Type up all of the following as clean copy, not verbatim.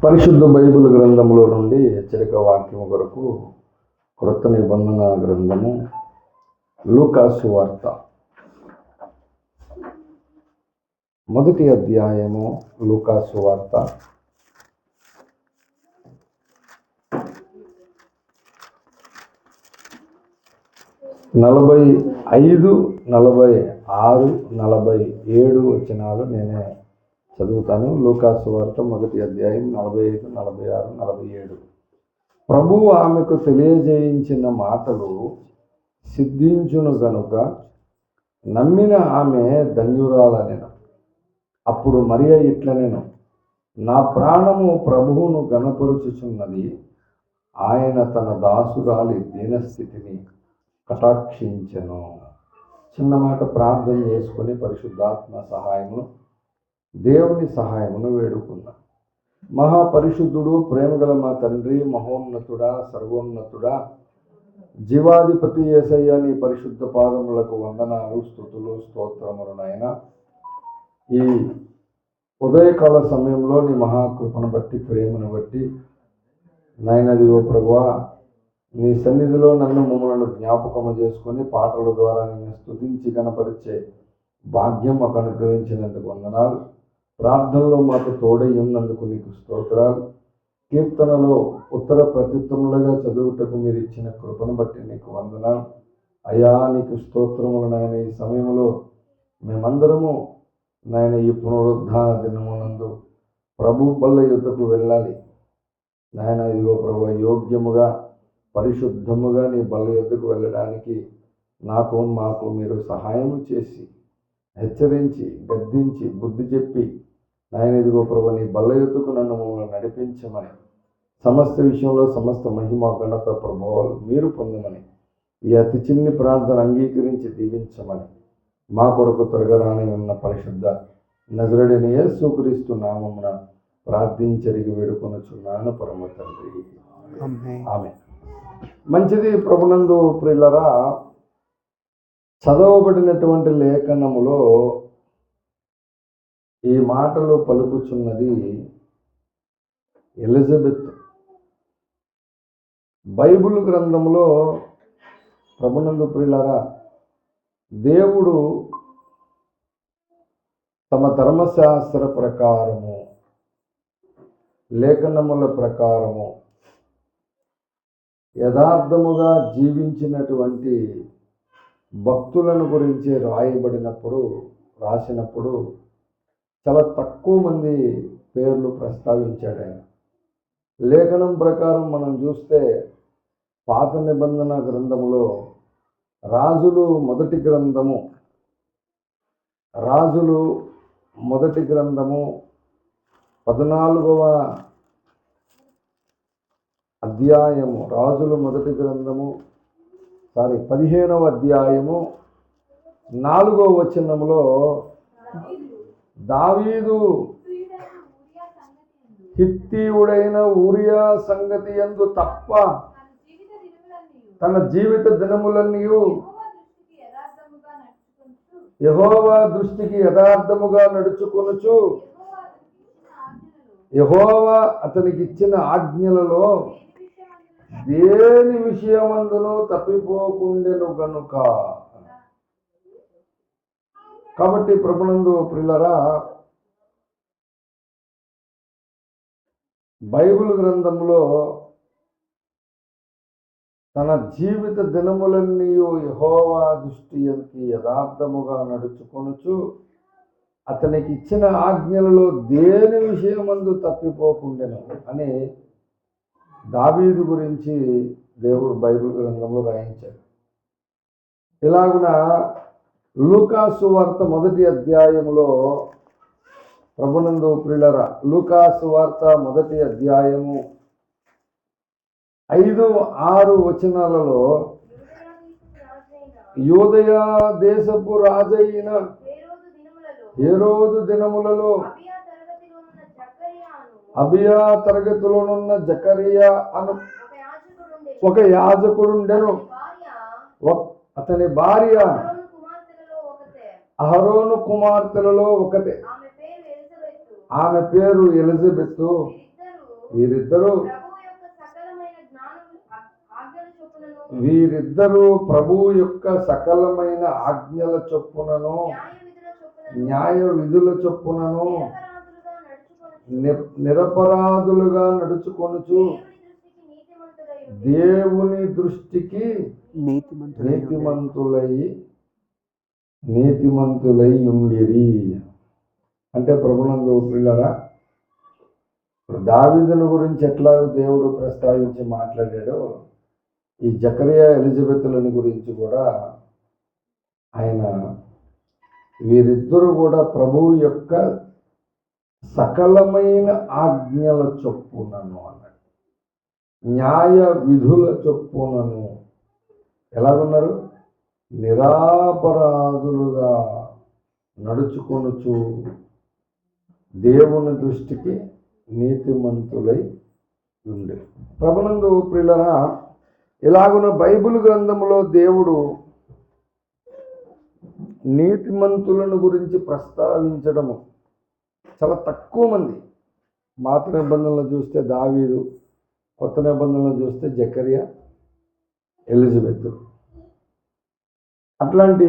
పరిశుద్ధ బైబిల్ గ్రంథంలో నుండి హెచ్చరిక వాక్యం కొరకు క్రొత్త నిబంధన గ్రంథము లూకాసు వార్త మొదటి అధ్యాయము. లూకాసు వార్త 45, 46, 47 వచనాలు నేనే చదువుతాను. లూకాసు వార్త మొదటి అధ్యాయం 45, 46, 47. ప్రభువు ఆమెకు తెలియజేయించిన మాటలు సిద్ధించును గనుక నమ్మిన ఆమె ధన్యురాలనెను. అప్పుడు మరియ ఇట్లనెను, నా ప్రాణము ప్రభువును గణపరుచుచున్నది, ఆయన తన దాసురాలి దీనస్థితిని కటాక్షించెను. చిన్న మాట ప్రార్థన చేసుకొని పరిశుద్ధాత్మ సహాయమును, దేవుని సహాయమును వేడుకుందాం. మహాపరిశుద్ధుడు, ప్రేమగల మా తండ్రి, మహోన్నతుడా, సర్వోన్నతుడా, జీవాధిపతి యేసయ్య, నీ పరిశుద్ధ పాదములకు వందనాలు, స్తుతులు, స్తోత్రములు నాయన. ఈ ఉదయకాల సమయంలో నీ మహాకృపను బట్టి, ప్రేమను బట్టి నాయనదిగో ప్రభువా, నీ సన్నిధిలో మమ్మల్ని జ్ఞాపకము చేసుకొని పాటల ద్వారా నిన్ను స్తుతించి కనపరిచే భాగ్యం మాకు అనుగ్రహించినందుకు వందనాలు. ప్రార్థనలో మాకు తోడై ఉన్నందుకు నీకు స్తోత్రాలు. కీర్తనలో ఉత్తర ప్రత్యుత్తములుగా చదువుటకు మీరు ఇచ్చిన కృపను బట్టి నీకు వందనాలు. అయా నీకు స్తోత్రములు నాయన. ఈ సమయంలో మేమందరము నాయన ఈ పునరుద్ధాన దినమునందు ప్రభు బల్ల యుద్ధకు వెళ్ళాలి నాయన. ఇదిగో ప్రభు, యోగ్యముగా పరిశుద్ధముగా నీ బల్ల యుద్ధకు వెళ్ళడానికి మాకు మీరు సహాయము చేసి, హెచ్చరించి, గద్దించి, బుద్ధి చెప్పి నాయన ఇదిగో ప్రభు, నీ బల్ల యుద్ధకు మమ్మల్ని నడిపించమని, సమస్త విషయంలో సమస్త మహిమ, ఘనత, ప్రభావాలు మీరు పొందమని, ఈ అతి చిన్ని ప్రార్థన అంగీకరించి దీవించమని మా కొరకు త్వరగా రాని ఉన్న పరిశుద్ధ నజరుడైన యేసుక్రీస్తు నామమున ప్రార్థించరిగి వేడుకొనుచున్నాను పరమ తండ్రి, ఆమేన్. మంచిది. ప్రభునందు ప్రియులరా, చదవబడినటువంటి లేఖనములో ఈ మాటలు పలుకుచున్నది ఎలిజబెత్. బైబిల్ గ్రంథంలో ప్రభునందు ప్రియులరా, దేవుడు తమ ధర్మశాస్త్ర ప్రకారము, లేఖనముల ప్రకారము యథార్థముగా జీవించినటువంటి భక్తులను గురించి రాసినప్పుడు చాలా తక్కువ మంది పేర్లు ప్రస్తావించాడు ఆయన. లేఖనం ప్రకారం మనం చూస్తే పాత నిబంధన గ్రంథములో రాజులు మొదటి గ్రంథము 14వ అధ్యాయము, 15వ అధ్యాయము 4వ వచనములో దావీదు హిత్తీయుడైన ఊరియా సంగతి యందు తప్ప తన జీవిత దినములన్నీ యెహోవా దృష్టికి యథార్థముగా నడుచుకొనుచు, యెహోవా అతనికి ఇచ్చిన ఆజ్ఞలలో దేని విషయమందును తప్పిపోకుండెను గనుక. కాబట్టి ప్రభునందు ప్రియులరా, బైబిల్ గ్రంథంలో తన జీవిత దినములన్నీ యెహోవా దృష్టికి యథార్థముగా నడుచుకొనుచు, అతనికి ఇచ్చిన ఆజ్ఞలలో దేని విషయమందు తప్పిపోకుండెను అని దావీదు గురించి దేవుడు బైబిల్ గ్రంథంలో రాయించాడు. ఇలాగున లూకాసు వార్త మొదటి అధ్యాయములో ప్రభునందు ప్రియులరా, లూకాసు వార్త మొదటి అధ్యాయము 5, 6 వచనాలలో యూదయ దేశపు రాజైన హేరోదు దినములలో అబియా తరగతిలోనున్న జకరియా అను ఒక యాజకుడుండెను. అతని భార్య అహరోను కుమార్తెలలో ఒకతే. ఆమె పేరు ఎలిజబెత్. వీరిద్దరూ ప్రభువు యొక్క సకలమైన ఆజ్ఞల చొప్పునను న్యాయ విధుల చొప్పునను నిరపరాధులుగా నడుచుకొనుచు దేవుని దృష్టికి నీతిమంతులై ఉండిరి. అంటే ప్రభునందు ప్రియులారా, దావీదును గురించి ఎట్లా దేవుడు ప్రస్తావించి మాట్లాడాడో, ఈ జకరియా ఎలిజబెతులని గురించి కూడా ఆయన వీరిద్దరూ కూడా ప్రభువు యొక్క సకలమైన ఆజ్ఞల చొప్పునను అన్నాడు, న్యాయ విధుల చొప్పునను ఎలాగున్నారు, నిరాపరాధులుగా నడుచుకొనుచు దేవుని దృష్టికి నీతిమంతులై ఉండే. ప్రభునందు ప్రియులరా, ఇలాగున్న బైబిల్ గ్రంథంలో దేవుడు నీతిమంతులను గురించి ప్రస్తావించడము చాలా తక్కువ మంది. పాత నిబంధనలు చూస్తే దావీదు, కొత్త నిబంధనలు చూస్తే జకరియా, ఎలిజబెత్. అట్లాంటి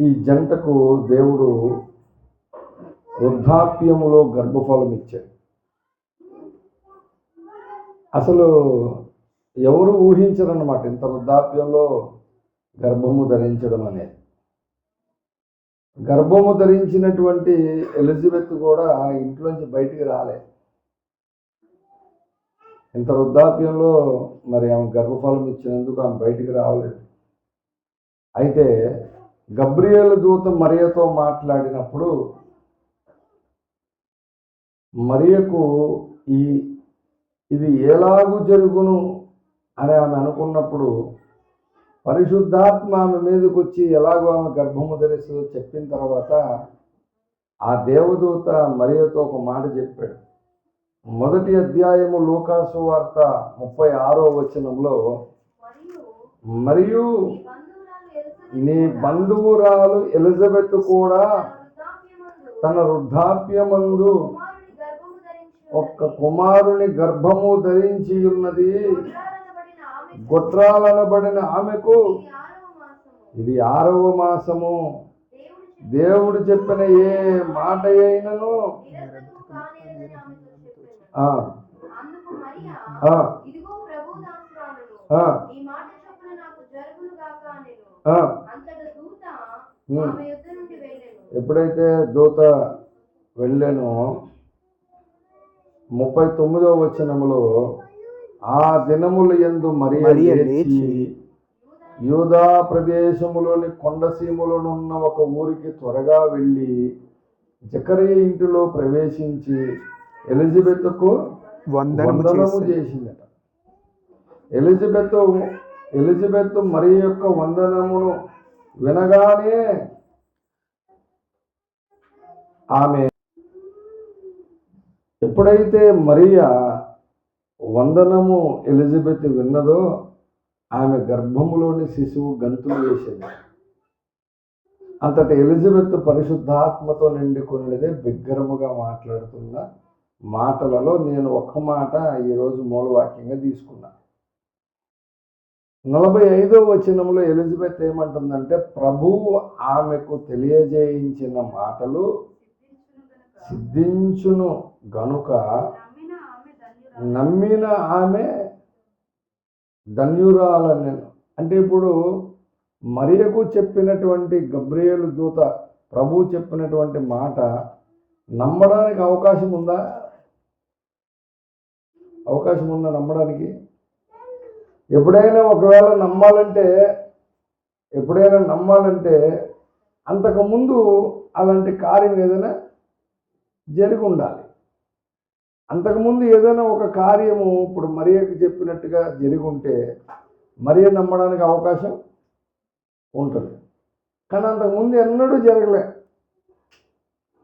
ఈ జంటకు దేవుడు వృద్ధాప్యములో గర్భఫలం ఇచ్చాడు. అసలు ఎవరు ఊహించరన్నమాట ఇంత వృద్ధాప్యంలో గర్భము ధరించడం అనేది. గర్భము ధరించినటువంటి ఎలిజబెత్ కూడా ఇంట్లోంచి బయటికి రాలే. ఇంత వృద్ధాప్యంలో మరి ఆమె గర్భఫలం ఇచ్చినందుకు ఆమె బయటికి రావలేదు. అయితే గబ్రియేలు దూత మరియతో మాట్లాడినప్పుడు మరియకు ఇది ఎలాగూ జరుగును అని ఆమె అనుకున్నప్పుడు పరిశుద్ధాత్మ ఆమె మీదకి వచ్చి ఎలాగో ఆమె గర్భము ధరిస్తుందో చెప్పిన తర్వాత ఆ దేవదూత మరియతో ఒక మాట చెప్పాడు. మొదటి అధ్యాయము లూకాసు వార్త 36వ వచనంలో, మరియు నీ బంధువురాలు ఎలిజబెత్ కూడా తన వృద్ధాప్యమందు ఒక్క కుమారుని గర్భము ధరించి ఉన్నది, గొట్రాలనబడిన ఆమెకు ఇది 6వ మాసము. దేవుడు చెప్పిన ఏ మాట అయినను ఎప్పుడైతే దూత వెళ్ళానో 39వ వచనములో, ఆ దినముల యందు మరియ లేచి యూదా ప్రదేశములోని కొండసీములోనున్న ఒక ఊరికి త్వరగా వెళ్ళి జకరియా ఇంటిలో ప్రవేశించి ఎలిజబెత్కు వందనము చేసిందట. ఎలిజబెత్ మరి యొక్క వందనమును వినగానే ఆమె ఎప్పుడైతే మరియా వందనము ఎలిజబెత్ విన్నదో ఆమె గర్భములోని శిశువు గంతులు వేసింది. అంతటి ఎలిజబెత్ పరిశుద్ధాత్మతో నిండుకున్నదే బిగ్గరముగా మాట్లాడుతున్న మాటలలో నేను ఒక్క మాట ఈరోజు మూలవాక్యంగా తీసుకున్నా. 45వ వచనంలో ఎలిజబెత్ ఏమంటుందంటే, ప్రభువు ఆమెకు తెలియజేయించిన మాటలు సిద్ధించును గనుక నమ్మిన ఆమె ధన్యురాలని. అంటే ఇప్పుడు మరియకు చెప్పినటువంటి గబ్రియేలు దూత ప్రభువు చెప్పినటువంటి మాట నమ్మడానికి అవకాశం ఉందా? అవకాశం ఉందా నమ్మడానికి? ఎప్పుడైనా ఒకవేళ నమ్మాలంటే అంతకుముందు అలాంటి కార్యం ఏదైనా జరిగి ఉండాలి. అంతకుముందు ఏదైనా ఒక కార్యము ఇప్పుడు మరియకు చెప్పినట్టుగా జరిగి ఉంటే మరియ నమ్మడానికి అవకాశం ఉంటుంది. కానీ అంతకుముందు ఎన్నడూ జరగలే.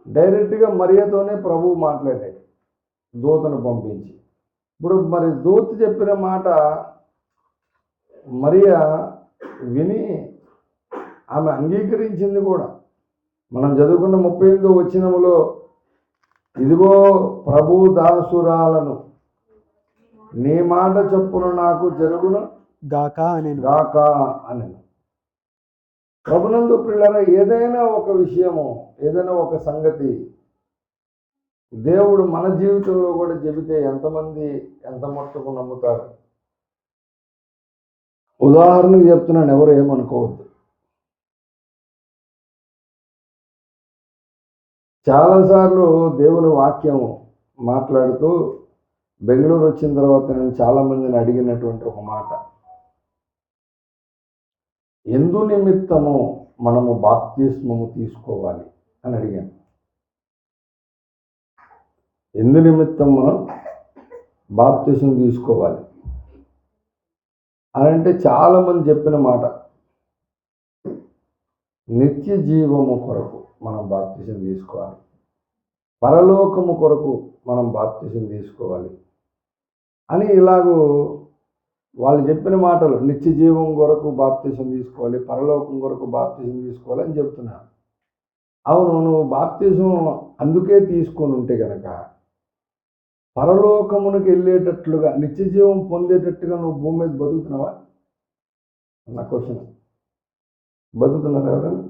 డైరెక్ట్గా మరియతోనే ప్రభువు మాట్లాడాడు దూతను పంపించి. ఇప్పుడు మరి దూత చెప్పిన మాట మరియా విని ఆమె అంగీకరించింది కూడా. మనం చదువుకున్న 38వ వచనములో, ఇదిగో ప్రభు దాసురాలను నీ మాట చొప్పున నాకు జరుగును గాక అనెను. గాక అని. ప్రభునందు ప్రియులారా, ఏదైనా ఒక విషయము, ఏదైనా ఒక సంగతి దేవుడు మన జీవితంలో కూడా చెబితే ఎంతమంది ఎంత మట్టుకు నమ్ముతారు? ఉదాహరణకు చెప్తున్నాను, ఎవరు ఏమనుకోవద్దు. చాలాసార్లు దేవుని వాక్యం మాట్లాడుతూ బెంగళూరు వచ్చిన తర్వాత నేను చాలామందిని అడిగినటువంటి ఒక మాట, ఎందు నిమిత్తము మనము బాప్తిస్మము తీసుకోవాలి అని అడిగాను. ఎందు నిమిత్తం మనం బాప్తిస్మం తీసుకోవాలి అని అంటే చాలామంది చెప్పిన మాట, నిత్య జీవము కొరకు మనం బాప్తిస్మం తీసుకోవాలి, పరలోకము కొరకు మనం బాప్తిస్మం తీసుకోవాలి అని ఇలాగూ వాళ్ళు చెప్పిన మాటలు. నిత్య జీవం కొరకు బాప్తిస్మం తీసుకోవాలి, పరలోకం కొరకు బాప్తిస్మం తీసుకోవాలి అని చెప్తున్నారు. అవును, నువ్వు బాప్తిస్మం అందుకే తీసుకొని ఉంటే కనుక పరలోకమునికి వెళ్ళేటట్లుగా, నిత్య జీవం పొందేటట్టుగా నువ్వు భూమి మీద బతుకుతున్నావా? నా క్వశ్చన్. బతుకుతున్నారు ఎవరైనా?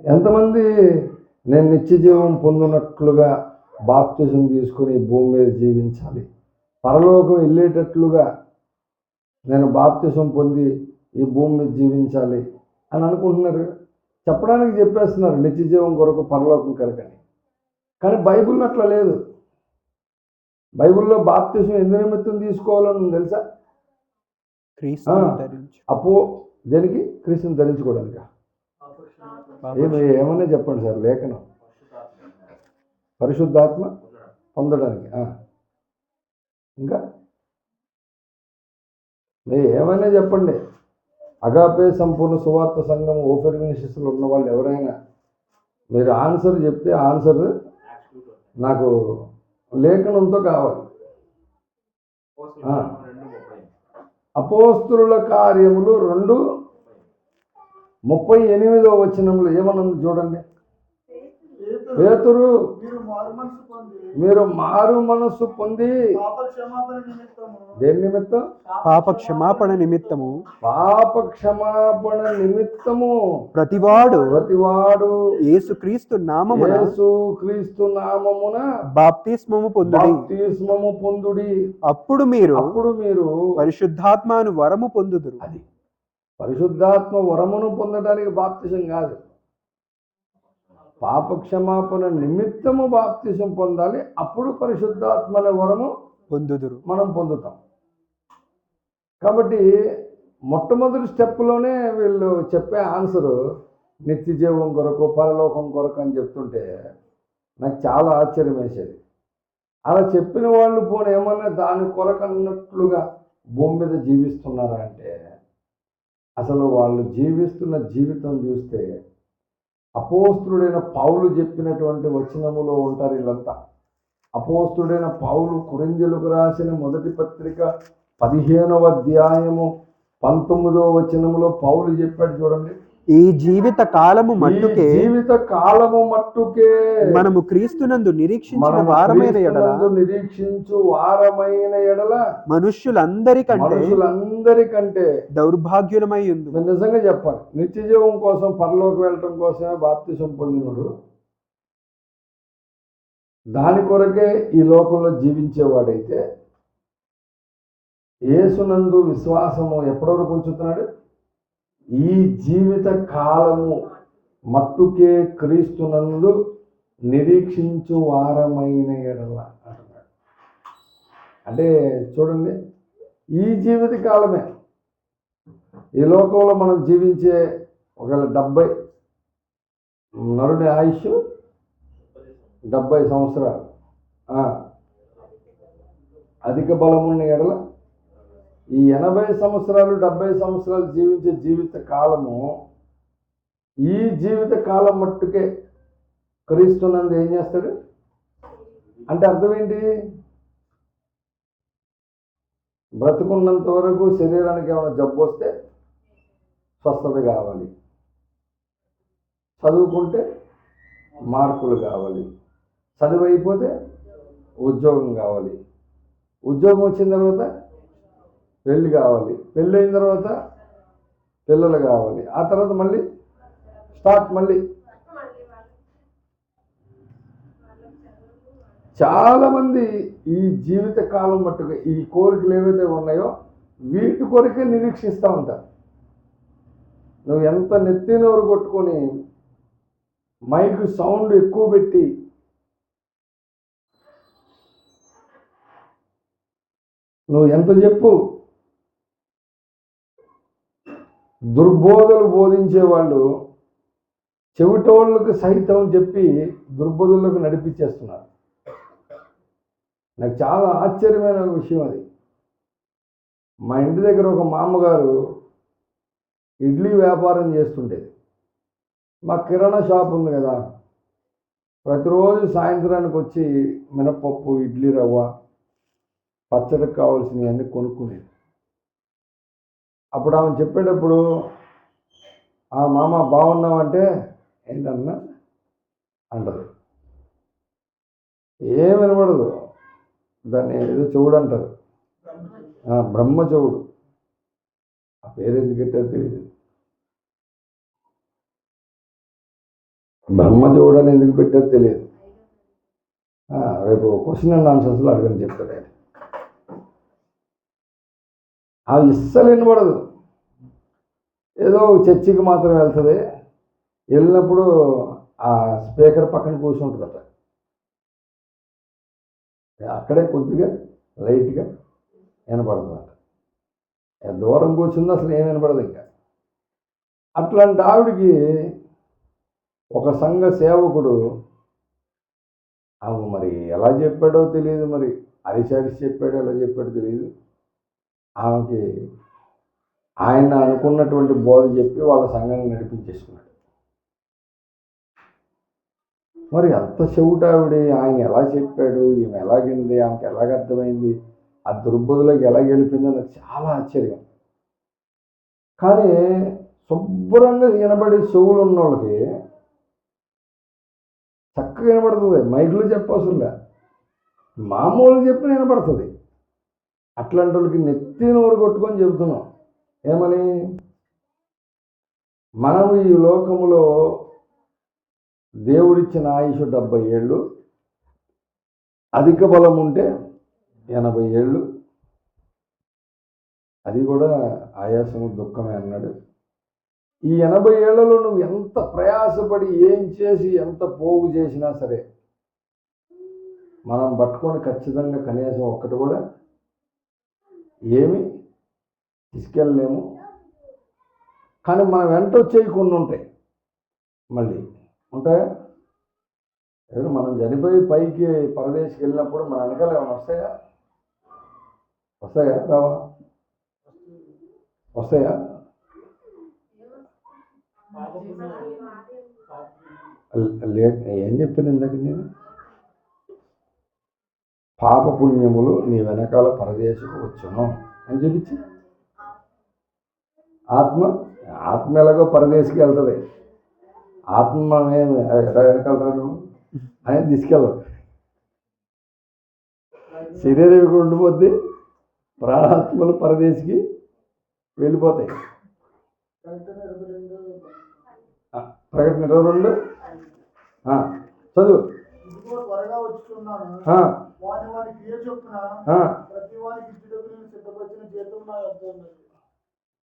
ఎంతమంది నేను నిత్య జీవం పొందినట్లుగా బాప్తిజం తీసుకుని భూమి మీద జీవించాలి, పరలోకం వెళ్ళేటట్లుగా నేను బాప్తిజం పొంది ఈ భూమి మీద జీవించాలి అని అనుకుంటున్నారు? చెప్పడానికి చెప్పేస్తున్నారు నిత్య జీవం కొరకు పరలోకం కొరకని. కానీ బైబిల్లో అట్లా లేదు. బైబిల్లో బాప్తిజం ఎందు నిమిత్తం తీసుకోవాలని తెలుసా? దేనికి? క్రీస్తుని ధరించుకోవడానికి. ఏమన్నా చెప్పండి సార్, లేఖనం. పరిశుద్ధాత్మ పొందడానికి. ఇంకా ఏమైనా చెప్పండి. అగాపే సంపూర్ణ సువార్త సంఘం ఓపెన్ మినిస్ట్రీస్లో ఉన్న వాళ్ళు ఎవరైనా మీరు ఆన్సర్ చెప్తే ఆన్సర్ నాకు లేఖనంతో కావాలి. అపోస్తుల కార్యములు 2:38 వచనంలో ఏమన్నది చూడండి. పేతురు, మీరు మారు మనస్సు పొంది దేని నిమిత్తం? పాప క్షమాపణ నిమిత్తము. పాప క్షమాపణ నిమిత్తము ప్రతివాడు యేసుక్రీస్తు నామమున బాప్తిస్మము పొందుడి. అప్పుడు మీరు పరిశుద్ధాత్మను వరము పొందుదురు. అది పరిశుద్ధాత్మ వరమును పొందడానికి బాప్తిజం కాదు, పాప క్షమాపణ నిమిత్తము బాప్తిజం పొందాలి. అప్పుడు పరిశుద్ధాత్మ అనే వరము మనం పొందుతాం. కాబట్టి మొట్టమొదటి స్టెప్లోనే వీళ్ళు చెప్పే ఆన్సరు నిత్య జీవం కొరకు పరలోకం కొరకు అని చెప్తుంటే నాకు చాలా ఆశ్చర్యం వేసేది. అలా చెప్పిన వాళ్ళు పోనీ ఏమన్నా దాని కొరకు అన్నట్లుగా భూమి మీద జీవిస్తున్నారా అంటే, అసలు వాళ్ళు జీవిస్తున్న జీవితం చూస్తే అపోస్తుడైన పౌలు చెప్పినటువంటి వచనములో ఉంటారు వీళ్ళంతా. అపోస్తుడైన పౌలు కొరింథీయులకు రాసిన మొదటి పత్రిక 15వ అధ్యాయము 19వ వచనములో పౌలు చెప్పాడు చూడండి, ఈ జీవిత కాలము మట్టుకే మనము క్రీస్తునందు నిరీక్షించు వారమైన ఎడల మనుష్యులందరికంటే దౌర్భాగ్యులమై ఉంది. నిజంగా చెప్పాలి, నిత్య జీవం కోసం పరలోకి వెళ్ళటం కోసమే బాప్తిసం పొందినోడు దాని కొరకే ఈ లోకంలో జీవించేవాడైతే యేసునందు విశ్వాసము ఎప్పటి వరకు ఉంచుతున్నాడు? ఈ జీవిత కాలము మట్టుకే క్రీస్తునందు నిరీక్షించు వారమైన ఎడల అంటున్నాడు. అంటే చూడండి, ఈ జీవిత కాలమే. ఈ లోకంలో మనం జీవించే ఒకవేళ 70 నరుడి ఆయుష్ 70 సంవత్సరాలు, అధిక బలమున్న ఎడల ఈ 80 సంవత్సరాలు 70 సంవత్సరాలు జీవించే జీవిత కాలము, ఈ జీవిత కాలం మట్టుకే క్రీస్తునందు ఏం చేస్తాడు అంటే అర్థం ఏంటి? బ్రతుకున్నంత వరకు శరీరానికి ఏమైనా జబ్బు వస్తే స్వస్థత కావాలి, చదువుకుంటే మార్కులు కావాలి, చదువు అయిపోతే ఉద్యోగం కావాలి, ఉద్యోగం వచ్చిన తర్వాత పెళ్ళి కావాలి, పెళ్ళి అయిన తర్వాత పిల్లలు కావాలి, ఆ తర్వాత మళ్ళీ స్టార్ట్ మళ్ళీ. చాలామంది ఈ జీవిత కాలం మట్టుగా ఈ కోరికలు ఏవైతే ఉన్నాయో వీటి కొరకే నిరీక్షిస్తూ ఉంటారు. నువ్వు ఎంత నెత్తి నోరు కొట్టుకొని మైక్ సౌండ్ ఎక్కువ పెట్టి నువ్వు ఎంత చెప్పు, దుర్బోధలు బోధించేవాళ్ళు చెవిటోళ్ళకు సహితం చెప్పి దుర్బోధులకు నడిపించేస్తున్నారు. నాకు చాలా ఆశ్చర్యమైన విషయం అది. మా ఇంటి దగ్గర ఒక మామగారు ఇడ్లీ వ్యాపారం చేస్తుండేది. మా కిరాణా షాప్ ఉంది కదా, ప్రతిరోజు సాయంత్రానికి వచ్చి మినపప్పు, ఇడ్లీ రవ్వ, పచ్చడికి కావాల్సినవన్నీ కొనుక్కునేది. అప్పుడు ఆమె చెప్పేటప్పుడు, ఆ మామ బాగున్నావంటే ఏంటన్నా అంటది. ఏం వినపడదు, దాన్ని ఏదో చెవుడు అంటారు, బ్రహ్మ చెవుడు. ఆ పేరు ఎందుకు పెట్టారో తెలియదు. బ్రహ్మ చెవుడు అని ఎందుకు పెట్టారో తెలియదు. రేపు క్వశ్చన్ అండ్ ఆన్సర్స్లో అడగని చెప్తాడు ఆయన. అవి ఇస్సలు వినపడదు. ఏదో చర్చికి మాత్రం వెళ్తుంది, వెళ్ళినప్పుడు ఆ స్పీకర్ పక్కన కూర్చుంటుందట, అక్కడే కొద్దిగా లైట్గా వినపడుతుందట. దూరం కూర్చుంది అసలు ఏం వినపడదు. ఇంకా అట్లాంటి ఆవిడికి ఒక సంఘ సేవకుడు ఆమె మరి ఎలా చెప్పాడో తెలియదు, మరి అరిచారిసి చెప్పాడో ఎలా చెప్పాడో తెలియదు, ఆమెకి ఆయన అనుకున్నటువంటి బోధ చెప్పి వాళ్ళ సంఘాన్ని నడిపించేసుకున్నాడు. మరి అంత చెవుటావిడి ఆయన ఎలా చెప్పాడు, ఈమె ఎలాగింది, ఆమెకి ఎలాగ అర్థమైంది, ఆ దుర్బోధులకు ఎలా గెలిపిందో నాకు చాలా ఆశ్చర్యం. కానీ శుభ్రంగా వినబడే చెవులు ఉన్న వాళ్ళకి చక్కగా వినపడుతుంది. మైకులో చెప్పవసరంలే, మామూలు చెప్పి వినపడుతుంది. అట్లాంటి వాళ్ళకి నెత్తి నోరు కొట్టుకొని చెబుతున్నాం. ఏమని? మనం ఈ లోకములో దేవుడిచ్చిన ఆయుష్ 70 ఏళ్ళు, అధిక బలం ఉంటే 80 ఏళ్ళు, అది కూడా ఆయాసము దుఃఖమే అన్నాడు. ఈ 80 ఏళ్లలో నువ్వు ఎంత ప్రయాసపడి ఏం చేసి ఎంత పోగు చేసినా సరే మనం పట్టుకొని ఖచ్చితంగా కనీసం ఒక్కటి కూడా ఏమి తీసుకెళ్ళలేము. కానీ మనం వెంట వచ్చేవి కొన్ని ఉంటాయి, మళ్ళీ ఉంటాయా? ఏదో మనం చనిపోయి పైకి పరదేశికి వెళ్ళినప్పుడు మన వెనకాల ఏమైనా వస్తాయా? వస్తాయా? రావా? వస్తాయా? ఏం చెప్పాను ఇందాక నేను? పాపపుణ్యములు నీ వెనకాల పరదేశకు వచ్చును అని చూపించి, ఆత్మ ఎలాగో పరదేశికి వెళ్తుంది, ఆత్మ మనమేమి వెనకాలరాను అనేది తీసుకెళ్ళవు. శరీరం కూడా ఉండిపోద్ది, ప్రాణాత్మలు పరదేశికి వెళ్ళిపోతాయి. ప్రకటన 22 చదువు.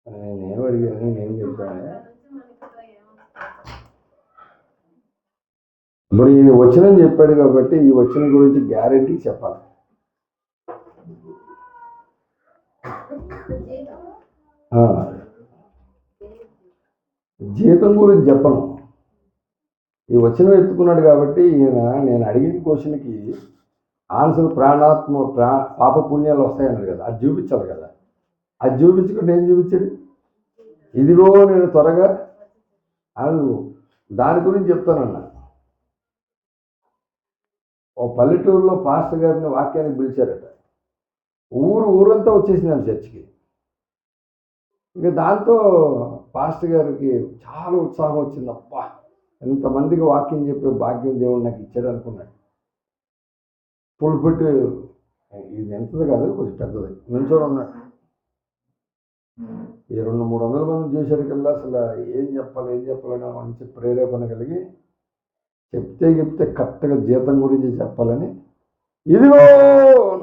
నేనేం అడిగాను, నేనేం చెప్తాను. ఇప్పుడు ఈ వచనం చెప్పాడు కాబట్టి ఈ వచనం గురించి గ్యారెంటీ చెప్పాలి. జీతం గురించి చెప్పను. ఈ వచనం ఎత్తుకున్నాడు కాబట్టి ఈయన నేను అడిగిన క్వశ్చన్కి ఆన్సర్ పాపపుణ్యాలు వస్తాయన్నాడు కదా, అది చూపించాలి కదా. అది చూపించకుండా ఏం చూపించాడు? ఇదిగో నేను త్వరగా దాని గురించి చెప్తానన్నా. ఓ పల్లెటూరులో పాస్టర్ గారిని వాక్యానికి పిలిచారట. ఊరంతా వచ్చేసిందండి చర్చికి. ఇంకా దాంతో పాస్టర్ గారికి చాలా ఉత్సాహం వచ్చింది. అబ్బా, ఎంతమందికి వాక్యం చెప్పే భాగ్యం దేవుడు నాకు ఇచ్చాడు అనుకున్నాడు. పుల్పిట్ ఇది ఎంతది కాదు, కొంచెం పెద్దది, నుంచొని ఉన్నాడు. ఈ 200-300 మంది చూసేటికల్లా అసలు ఏం చెప్పాలని మంచి ప్రేరేపణ కలిగి చెప్తే కరెక్ట్గా జీతం గురించి చెప్పాలని, ఇదిగో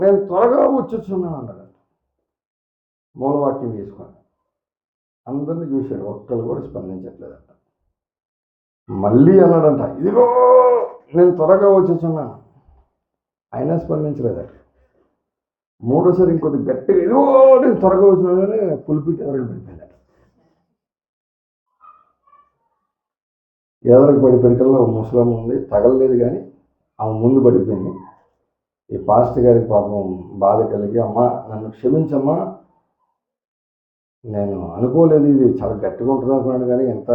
నేను త్వరగా వచ్చేస్తున్నాను అన్నాడు. మూలవాక్యం తీసుకొని అందరినీ చూశాడు, ఒక్కరు కూడా స్పందించట్లేదంట. మళ్ళీ అన్నాడంట, ఇదిగో నేను త్వరగా వచ్చేస్తున్నాను, అయినా స్పందించలేదట. మూడోసారి ఇంకొద్ది గట్టిగా, ఇదిగో నేను త్వరగా వచ్చినానని పులిపిట్టి ఎవరికి పడిపోయిందట. ఎదరికి పడిపోయికల్లా ఒక ముసలమ్మ ఉంది, తగలలేదు కానీ ఆమె ముందు పడిపోయింది. ఈ పాస్టర్ గారికి పాపం బాధ కలిగి, అమ్మ నన్ను క్షమించమ్మా, నేను అనుకోలేదు, ఇది చాలా గట్టిగా ఉంటుంది అనుకున్నాను కానీ ఎంత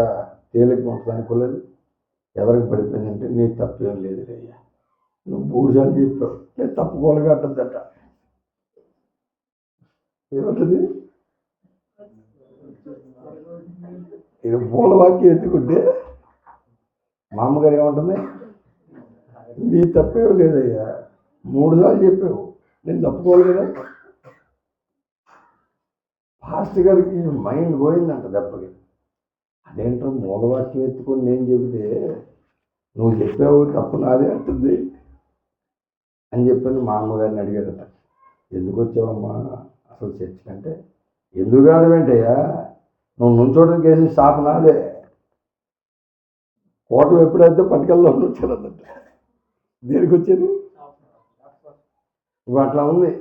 తేలిగ్గా ఉంటుంది అనుకోలేదు, ఎదరికి పడిపోయిందంటే నీ తప్పేం లేదు అయ్యా, నువ్వు 3 సార్లు చెప్పావు, నేను తప్పుకోలుగా అంటుందట. ఏమంటుంది, ఇది మూలవాక్యం ఎత్తుకుంటే మా అమ్మగారు ఏమంటుంది, నీ తప్పేం లేదయ్యా, 3 సార్లు చెప్పావు, నేను తప్పుకోవాలి కదా. పాస్టర్ గారికి మైండ్ పోయిందంట దెబ్బకి. అదేంటో మూలవాక్యం ఎత్తుకొని నేను చెబితే నువ్వు చెప్పావు, తప్పు నాదే అంటుంది అని చెప్పని మా అమ్మగారిని అడిగాడట. ఎందుకు వచ్చావమ్మా అసలు చర్చ్ కంటే? ఎందుకు కాదవేంటయ్యా, నువ్వు నుంచోడానికి వేసి షాప్ నాదే, కోటం ఎప్పుడైతే పట్టుకెళ్ళలో వచ్చానంట. దేనికి వచ్చేది ఇప్పుడు అట్లా ఉంది.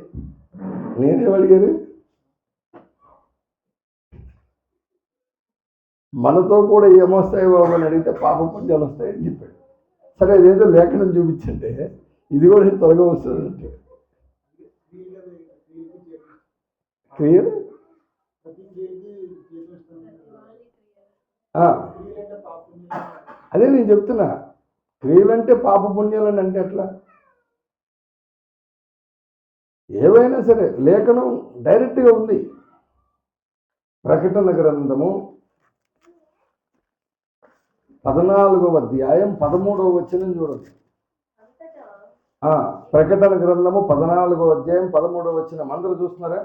నేనేమడిగాను, మనతో కూడా ఏమొస్తాయి బాబు అని అడిగితే పాప పుణ్యాలు వస్తాయని చెప్పాడు. సరే అదేదో లేఖనం చూపించంటే ఇది కూడా త్వరగా వస్తుంది అంటే క్రియలు అదే నేను చెప్తున్నా, క్రియలంటే పాప పుణ్యాలని అంటే ఎట్లా? ఏవైనా సరే లేఖనం డైరెక్ట్గా ఉంది. ప్రకటన గ్రంథము 14వ అధ్యాయం 13వ వచనం చూడండి. ప్రకటన గ్రంథము 14వ అధ్యాయం 13వ వచనం అందరూ చూస్తున్నారా?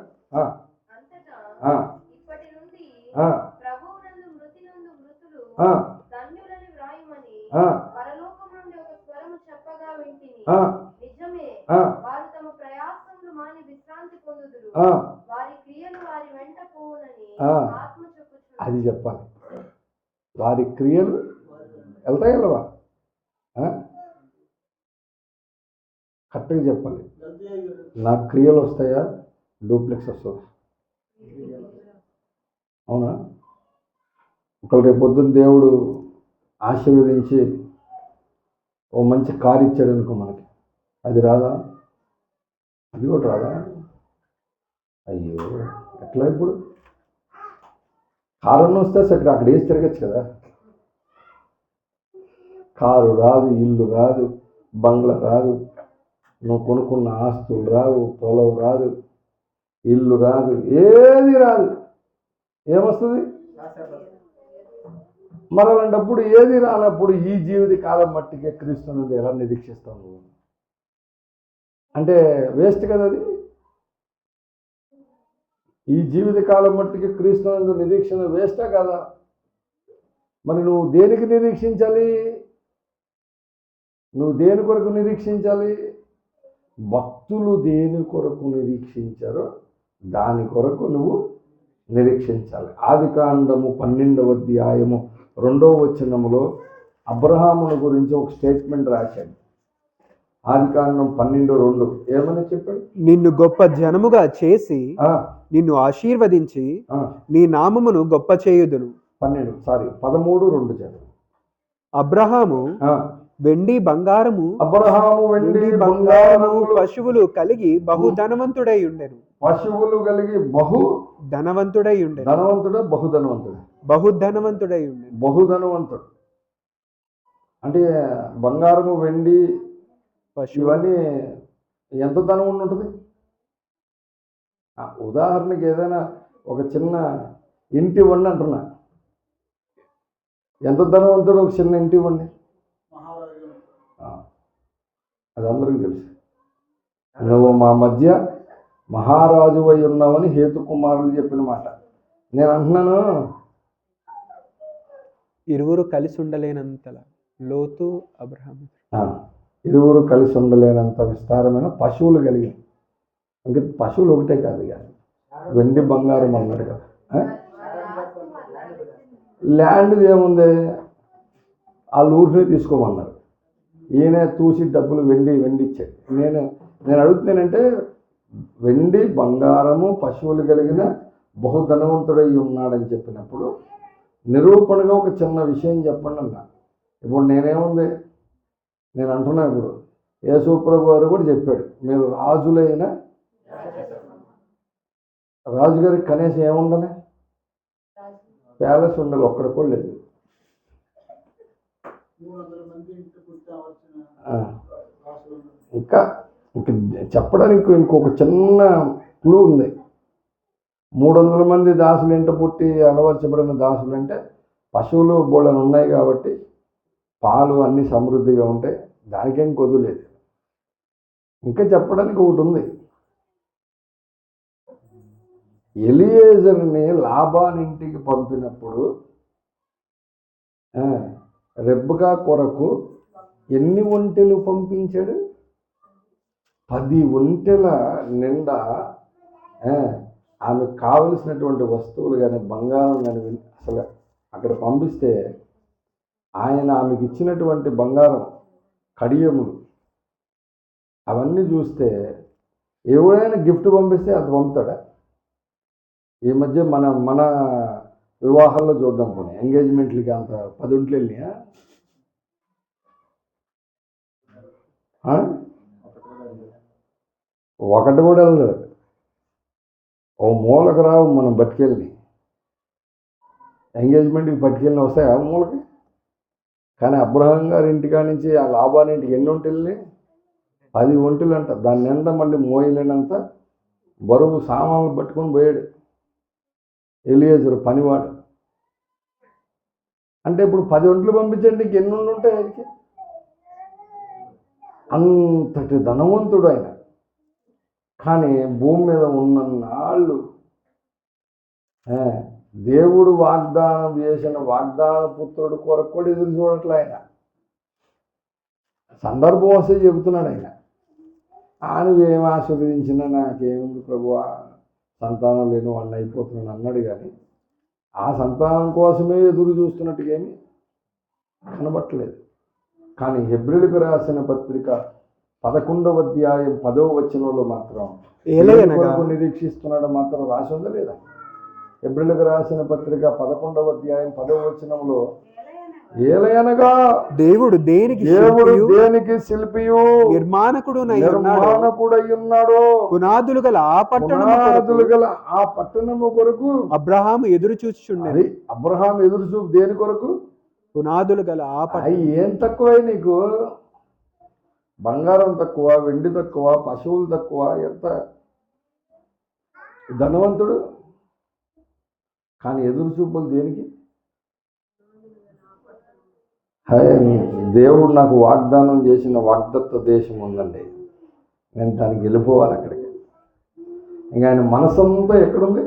అది చెప్పాలి. వారి క్రియలు వెళ్తాయి వెళ్ళవా? కరెక్ట్గా చెప్పాలి. నా క్రియలు వస్తాయా, డూప్లెక్స్ వస్తుందా? అవునా? ఒకళ్ళు రేపు పొద్దున్న దేవుడు ఆశీర్వదించి ఓ మంచి కారు ఇచ్చాడు అనుకో మనకి, అది రాదా? అది కూడా రాదా? అయ్యో ఎట్లా ఇప్పుడు? కారు వస్తే అక్కడ వేసి తిరగచ్చు కదా. కారు రాదు, ఇల్లు రాదు, బంగ్లా రాదు, నువ్వు కొనుక్కున్న ఆస్తులు రావు, పొలం రాదు, ఇల్లు రాదు, ఏది రాదు. ఏమొస్తుంది? మరి అలాంటప్పుడు ఏది రానప్పుడు ఈ జీవిత కాలం మట్టికి క్రీస్తున్నది ఎలా నిరీక్షిస్తావు నువ్వు? అంటే వేస్ట్ కదా అది. ఈ జీవిత కాలం మట్టికి క్రీస్తునందు నిరీక్షణ వేస్టా కదా? మరి నువ్వు దేనికి నిరీక్షించాలి? నువ్వు దేని కొరకు నిరీక్షించాలి? భక్తులు దేని కొరకు నిరీక్షించారో దాని కొరకు నువ్వు నిరీక్షించాలి. ఆదికాండము 12వ అధ్యాయము 2వ వచనములో అబ్రహామును గురించి ఒక స్టేట్మెంట్ రాశాడు. ఆదికాండం 12:2 ఏమని చెప్పాడు? నిన్ను గొప్ప జనముగా చేసి నిన్ను ఆశీర్వదించి నీ నామమును గొప్ప చేయుదును. 13:2 చదువు. అబ్రహాము వెండి బంగారము పశువులు కలిగి బహు ధనవంతుడై ఉండెను. పశువులు కలిగి బహు ధనవంతుడై ఉండెను. ధనవంతుడు బహుధనవంతుడు? బహుధనవంతుడై ఉండెను. బహుధనవంతుడు అంటే బంగారము, వెండి, ఇవన్నీ ఎంత ధనం ఉంటుంది? ఉదాహరణకి ఏదైనా ఒక చిన్న ఇంటి ఇవ్వండి అంటున్నా, ఎంత ధనవంతుడు ఒక చిన్న ఇంటి ఇవ్వండి, అది అందరికీ తెలుసు. నువ్వు మా మధ్య మహారాజు అయి ఉన్నావని హేతుకుమారులు చెప్పిన మాట. నేను అంటున్నాను, ఇరువురు కలిసి ఉండలేనంతలా లోతు అబ్రహాము. ఇరువురు కలిసి ఉండలేనంత విస్తారమైన పశువులు కలిగి, ఇంకా పశువులు ఒకటే కాదు కానీ వెండి బంగారం అన్నాడు కదా. ల్యాండ్ ఏముంది, వాళ్ళు ఊరిని తీసుకోమన్నారు, ఈయన చూసి డబ్బులు వెండి ఇచ్చాడు. నేను అడుగుతున్నానంటే, వెండి బంగారము పశువులు కలిగిన బహుధనవంతుడై ఉన్నాడని చెప్పినప్పుడు నిరూపణగా ఒక చిన్న విషయం చెప్పండి అన్న. ఇప్పుడు నేనేముంది, నేను అంటున్నా, ఇప్పుడు యేసుప్రభు గారు కూడా చెప్పాడు, మీరు రాజులైన రాజుగారికి కనీసం ఏముండాలి, ప్యాలెస్ ఉండాలి, ఒక్కడ కూడా లేదు. ఇంకా చెప్పడానికి ఇంకొక చిన్న క్లూ ఉంది. 300 మంది దాసులు ఇంట పుట్టి అలవర్చబడిన దాసులు అంటే పశువులు బోళ్ళని ఉన్నాయి కాబట్టి పాలు అన్నీ సమృద్ధిగా ఉంటాయి, దానికేం కొదులేదు. ఇంకా చెప్పడానికి ఒకటి ఉంది. ఎలియేజర్ని లాబానింటికి పంపినప్పుడు రెబ్కా కొరకు ఎన్ని ఒంటెలు పంపించాడు? 10 ఒంటెల నిండా ఆమెకు కావలసినటువంటి వస్తువులు కానీ బంగారం కానీ అసలు అక్కడ పంపిస్తే ఆయన ఆమెకి ఇచ్చినటువంటి బంగారం కడియములు అవన్నీ చూస్తే ఎవరైనా గిఫ్ట్ పంపిస్తే అది పంపుతాడా? ఈ మధ్య మన వివాహాల్లో చూద్దాం, పోనీ ఎంగేజ్మెంట్లకి అంత 10 ఒంట్లు వెళ్ళినాయా? ఒకటి కూడా వెళ్ళదు. ఓ మూలకు రావు మనం పట్టుకెళ్ళి, ఎంగేజ్మెంట్కి పట్టుకెళ్ళి వస్తాయి ఆ మూలకి. కానీ అబ్రహాం గారి ఇంటికాడ నుంచి ఆ లాబానింటికి ఎన్ని ఒంటెల్ని? 10 ఒంటెలు అంట. దాని నిండా మళ్ళీ మోయలేనంత బరువు సామాన్లు పట్టుకొని పోయాడు ఎలియేజరు పనివాడు. అంటే ఇప్పుడు 10 ఒంట్లు పంపించండి, నీకు ఎన్ని ఉంటాయి ఆయనకి? అంతటి ధనవంతుడు ఆయన. కానీ భూమి మీద ఉన్నన్నాళ్ళు దేవుడు వాగ్దానం చేసిన వాగ్దాన పుత్రుడు కొరకు కూడా ఎదురు చూడట్లే ఆయన. సందర్భం వస్తే చెబుతున్నాడు ఆయన, నువ్వేం ఆశీర్వదించినా నాకేముంది ప్రభువా, సంతానం లేని వాడిని అయిపోతున్నాను అన్నాడు. కానీ ఆ సంతానం కోసమే ఎదురు చూస్తున్నట్టుగా ఏమి కనబట్టలేదు. కానీ హెబ్రీయులకు రాసిన పత్రిక 11వ అధ్యాయం 10వ వచనంలో మాత్రం నిరీక్షిస్తున్నాడు మాత్రం రాసి ఉందా లేదా? హెబ్రీయులకు రాసిన పత్రిక 11వ అధ్యాయం 10వ వచనంలో, ఏలయనగా దేవుడు దేనికి శిల్పియు నిర్మాణకుడై ఉన్నాడు, పునాదులు గల ఆ పట్టణము కొరకు అబ్రహాము ఎదురు చూచుచుండెను. అబ్రహాం ఎదురు చూపు దేని కొరకు? పునాదులు గల ఏం తక్కువ నీకు? బంగారం తక్కువ, వెండి తక్కువ, పశువులు తక్కువ, ఎంత ధనవంతుడు. కానీ ఎదురు చూపులు దేనికి? దేవుడు నాకు వాగ్దానం చేసిన వాగ్దత్త దేశం ఉందండి, నేను దానికి వెళ్ళిపోవాలి అక్కడికి. ఇంకా ఆయన మనసంతా ఎక్కడుంది?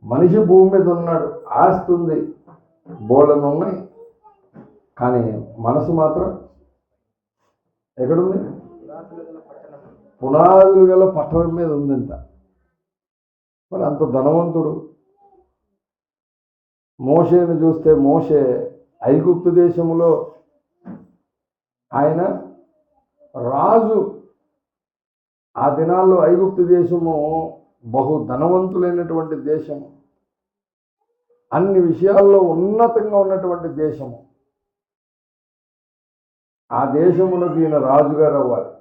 మనిషి భూమి మీద ఉన్నాడు, ఆస్తి ఉంది, బోళ్ళను ఉన్నాయి, కానీ మనసు మాత్రం ఎక్కడుంది? పునాదులు గల పట్టణం మీద ఉందంత. మరి అంత ధనవంతుడు. మోషేను చూస్తే మోషే ఐగుప్తు దేశంలో ఆయన రాజు. ఆ దినాల్లో ఐగుప్తు దేశము బహు ధనవంతులైనటువంటి దేశము, అన్ని విషయాల్లో ఉన్నతంగా ఉన్నటువంటి దేశము. ఆ దేశమునకు ఈయన రాజుగారు అవ్వాలి.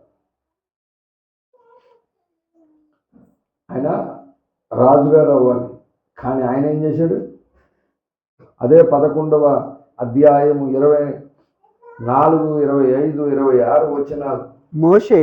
ఆయన రాజుగారు అవ్వాలి. కానీ ఆయన ఏం చేశాడు? అదే 11వ అధ్యాయము 24, 25, 26 వచనాలు. మోషే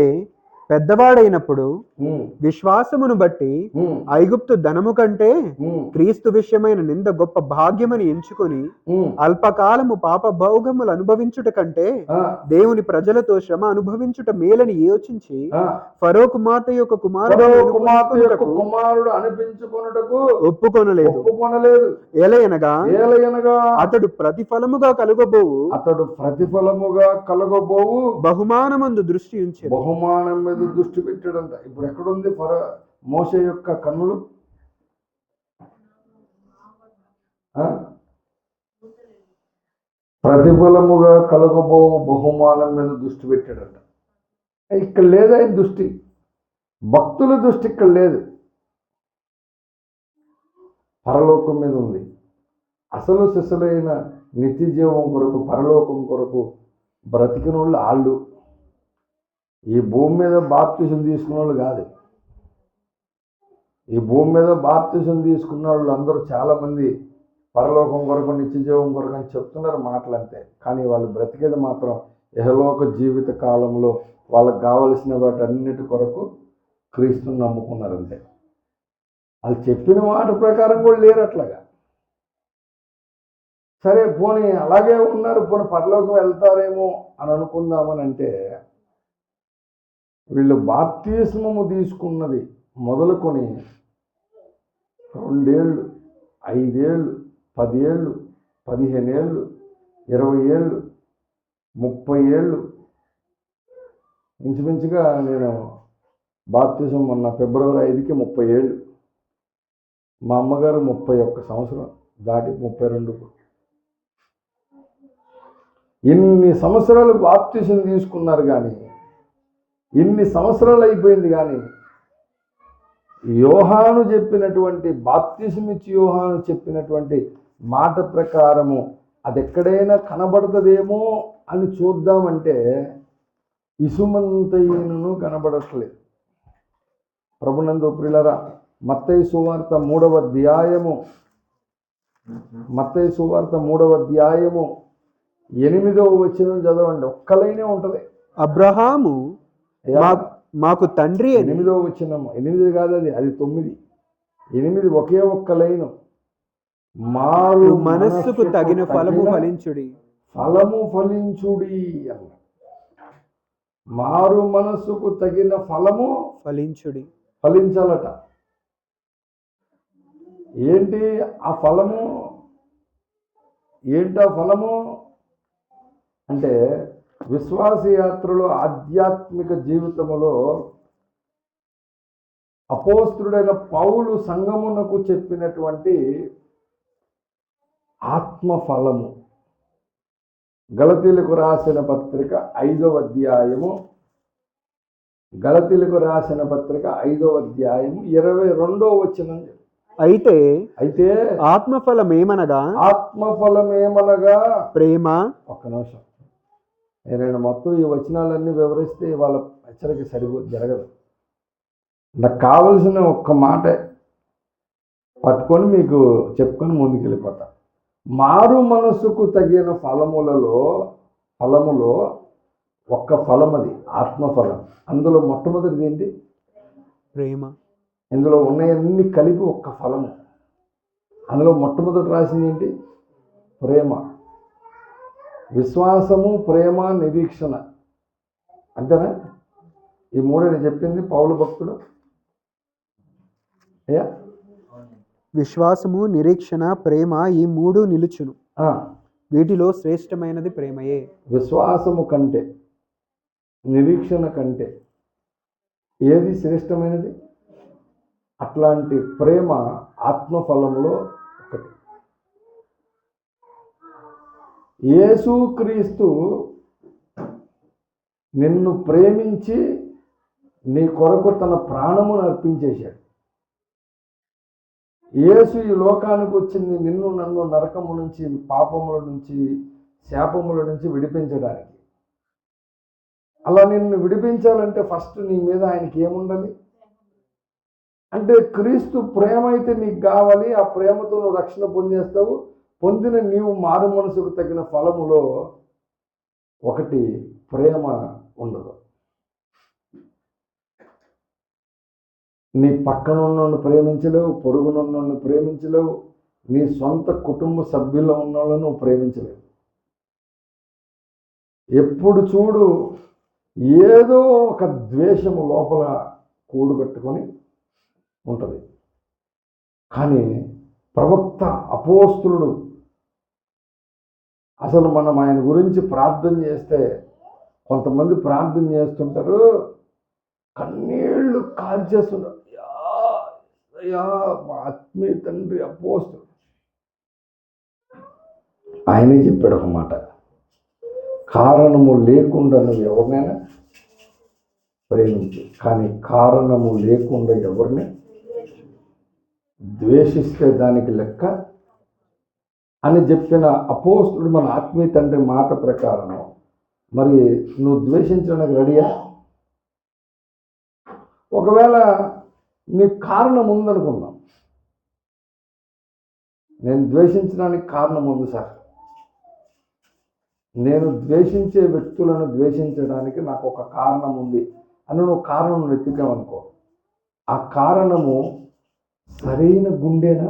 పెద్దవాడైనప్పుడు ఉమ్, విశ్వాసమును బట్టి ఉమ్, ఐగుప్తు ధనము కంటే ఉమ్, క్రీస్తు విషయమైన నింద గొప్ప భాగ్యమని ఎంచుకొని ఉమ్. అల్పకాలము పాప భోగములు అనుభవించుట కంటే ఆ, దేవుని ప్రజలతో శ్రమ అనుభవించుట మేలని యోచించి ఆ. ఫరో కుమార్తె యొక్క ఫరో కుమార్తె యొక్క కుమారుడు కుమారుడు అనిపించుకొనుటకు ఒప్పుకొనలేదు. ఒప్పుకొనలేదు. ఏలయనగా ఏలయనగా అతడు ప్రతిఫలముగా కలుగబోవు అతడు ప్రతిఫలముగా కలగబోవు బహుమానమందు దృష్టి ఉంచెను. బహుమానం మీద దృష్టి పెట్టాడంట. ఇప్పుడు ఎక్కడుంది మోషే యొక్క కన్నులు? ఆ? ప్రతిఫలముగా కలగబోవు బహుమానం మీద దృష్టి పెట్టాడంట. ఇక్కడ లేదా ఈ దృష్టి, భక్తుల దృష్టి ఇక్కడ లేదు, పరలోకం మీద ఉంది. అసలు సిసలైన నిత్య జీవం కొరకు, పరలోకం కొరకు బ్రతికిన వాళ్ళు ఈ భూమి మీద బాప్తిసం తీసుకున్న వాళ్ళు కాదు. ఈ భూమి మీద బాప్తిసం తీసుకున్న వాళ్ళు అందరూ చాలామంది పరలోకం కొరకు, నిత్య జీవం కొరకు అని చెప్తున్నారు మాటలు అంతే. కానీ వాళ్ళు బ్రతికేది మాత్రం ఇహలోక జీవిత కాలంలో వాళ్ళకు కావలసిన వాటన్నిటి కొరకు క్రీస్తుని నమ్ముకున్నారు అంతే. వాళ్ళు చెప్పిన మాట ప్రకారం కూడా లేరు అట్లాగా. సరే పోనీ అలాగే ఉన్నారు, పోనీ పరలోకం వెళ్తారేమో అని అనుకుందామని అంటే, వీళ్ళు బాప్తిస్మము తీసుకున్నది మొదలుకొని 2 ఏళ్ళు, 5 ఏళ్ళు, 10 ఏళ్ళు, 15 ఏళ్ళు, 20 ఏళ్ళు, 30 ఏళ్ళు, ఇంచుమించుగా నేను బాప్తిజం మొన్న ఫిబ్రవరి 5కి 30 ఏళ్ళు. మా అమ్మగారు 31 సంవత్సరం దాటి 32. ఇన్ని సంవత్సరాలు బాప్తిజం తీసుకున్నారు, కానీ ఇన్ని సంవత్సరాలు అయిపోయింది, కానీ యోహాను చెప్పినటువంటి బాప్తిజం ఇచ్చి యోహాను చెప్పినటువంటి మాట ప్రకారము అది ఎక్కడైనా కనబడుతుందేమో అని చూద్దామంటే ఇసుమంతైనను కనబడట్లేదు. ప్రభునందు ప్రియులారా, మత్తయి సువార్త 3వ అధ్యాయము, మత్తయి సువార్త 3వ అధ్యాయము 8వ వచనం చదవండి. ఒక్క లైనే ఉంటుంది. అబ్రహాము మాకు తండ్రి అని. 8వ వచనం, 8 కాదు, అది 9. 8 ఒకే ఒక్క లైను. మారు మనస్సుకు తగిన ఫలము ఫలించుడి. ఫలము ఫలించుడి అన్న. మారు మనస్సుకు తగిన ఫలము ఫలించుడి, ఫలించాలట. ఏంటి ఆ ఫలము? ఏంటా ఫలము అంటే, విశ్వాస యాత్రలో, ఆధ్యాత్మిక జీవితములో అపోస్తుడైన పౌలు సంఘమునకు చెప్పినటువంటి ఆత్మఫలము. గలతీలకు రాసిన పత్రిక 5వ అధ్యాయము, గలతీలకు రాసిన పత్రిక 5వ అధ్యాయము 22వ వచనం. అయితే ఆత్మఫలమేమనగా ప్రేమ. ఒక్క నిమిషం, నేను మొత్తం ఈ వచనాలన్నీ వివరిస్తే వాళ్ళ హెచ్చరిక జరగదు. నాకు కావలసిన ఒక్క మాట పట్టుకొని మీకు చెప్పుకొని ముందుకెళ్ళిపోతా. మారు మనసుకు తగిన ఫలములో ఒక్క ఫలం, అది ఆత్మఫలం. అందులో మొట్టమొదటిది ఏంటి? ప్రేమ. ఇందులో ఉన్నాయన్నీ కలిపి ఒక్క ఫలము. అందులో మొట్టమొదటి రాసింది ఏంటి? ప్రేమ. విశ్వాసము, ప్రేమ, నిరీక్షణ, అంతేనా? ఈ మూడు నేను చెప్పింది పౌలు భక్తుడు. అయ్యా, విశ్వాసము, నిరీక్షణ, ప్రేమ, ఈ 3 నిలుచును. వీటిలో శ్రేష్టమైనది ప్రేమయే. విశ్వాసము కంటే, నిరీక్షణ కంటే ఏది శ్రేష్టమైనది? అట్లాంటి ప్రేమ ఆత్మఫలములో ఒకటి. యేసుక్రీస్తు నిన్ను ప్రేమించి నీ కొరకు తన ప్రాణమును అర్పించేశాడు. యేసు ఈ లోకానికి వచ్చింది నిన్ను నన్ను నరకము నుంచి, పాపముల నుంచి, శాపముల నుంచి విడిపించడానికి. అలా నిన్ను విడిపించాలంటే ఫస్ట్ నీ మీద ఆయనకి ఏముండాలి అంటే, క్రీస్తు ప్రేమ అయితే నీకు కావాలి. ఆ ప్రేమతో నువ్వు రక్షణ పొందేస్తావు. పొందిన నీవు మారు మనసుకు తగిన ఫలములో ఒకటి ప్రేమ ఉండదు. నీ పక్కనున్నోడిని ప్రేమించలేవు, పొరుగునున్నోడిని ప్రేమించలేవు, నీ సొంత కుటుంబ సభ్యుల్లో ఉన్న వాళ్ళను నువ్వు ప్రేమించలేవు. ఎప్పుడు చూడు ఏదో ఒక ద్వేషము లోపల కూడుగట్టుకొని ఉంటుంది. కానీ ప్రవక్త అపోస్తులుడు అసలు మనం ఆయన గురించి ప్రార్థన చేస్తే కొంతమంది ప్రార్థన చేస్తుంటారు, కన్నీళ్లు కార్చేస్తుంటారు. అయ్యా మా ఆత్మీయ తండ్రి అపోస్తులుడు ఆయనే చెప్పాడు ఒక మాట, కారణము లేకుండా నువ్వు ఎవరినైనా ప్రేమించు, కానీ కారణము లేకుండా ఎవరిని ద్వేషిస్తే దానికి లెక్క అని చెప్పిన అపోస్తులుడు మన ఆత్మీయ తండ్రి మాట ప్రకారం మరి నువ్వు ద్వేషించడానికి రెడీయా? ఒకవేళ నీకు కారణం ఉందనుకున్నాం, నేను ద్వేషించడానికి కారణం ఉంది సార్, నేను ద్వేషించే వ్యక్తులను ద్వేషించడానికి నాకు ఒక కారణం ఉంది అని నువ్వు కారణం వెతికావనుకో, ఆ కారణము సరైన గుండెనా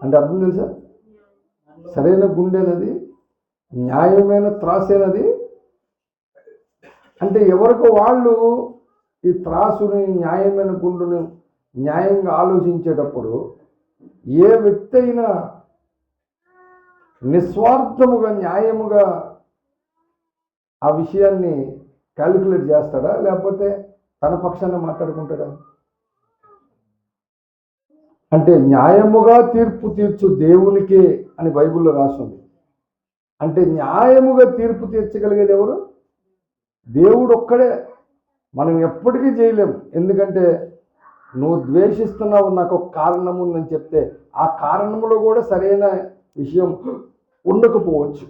అంటే అర్థం తెలుసా? సరైన గుండెనది, న్యాయమైన త్రాసేనది అంటే ఎవరికి వాళ్ళు ఈ త్రాసుని, న్యాయమైన గుండుని న్యాయంగా ఆలోచించేటప్పుడు ఏ వ్యక్తి అయినా నిస్వార్థముగా న్యాయముగా ఆ విషయాన్ని క్యాలిక్యులేట్ చేస్తాడా, లేకపోతే తన పక్షాన్ని మాట్లాడుకుంటాడా? అంటే న్యాయముగా తీర్పు తీర్చు దేవునికే అని బైబిల్లో రాస్తుంది. అంటే న్యాయముగా తీర్పు తీర్చగలిగేది ఎవరు? దేవుడు ఒక్కడే. మనం ఎప్పటికీ చేయలేము. ఎందుకంటే నువ్వు ద్వేషిస్తున్నావు, నాకు ఒక కారణం ఉందని చెప్తే ఆ కారణంలో కూడా సరైన విషయం ఉండకపోవచ్చు.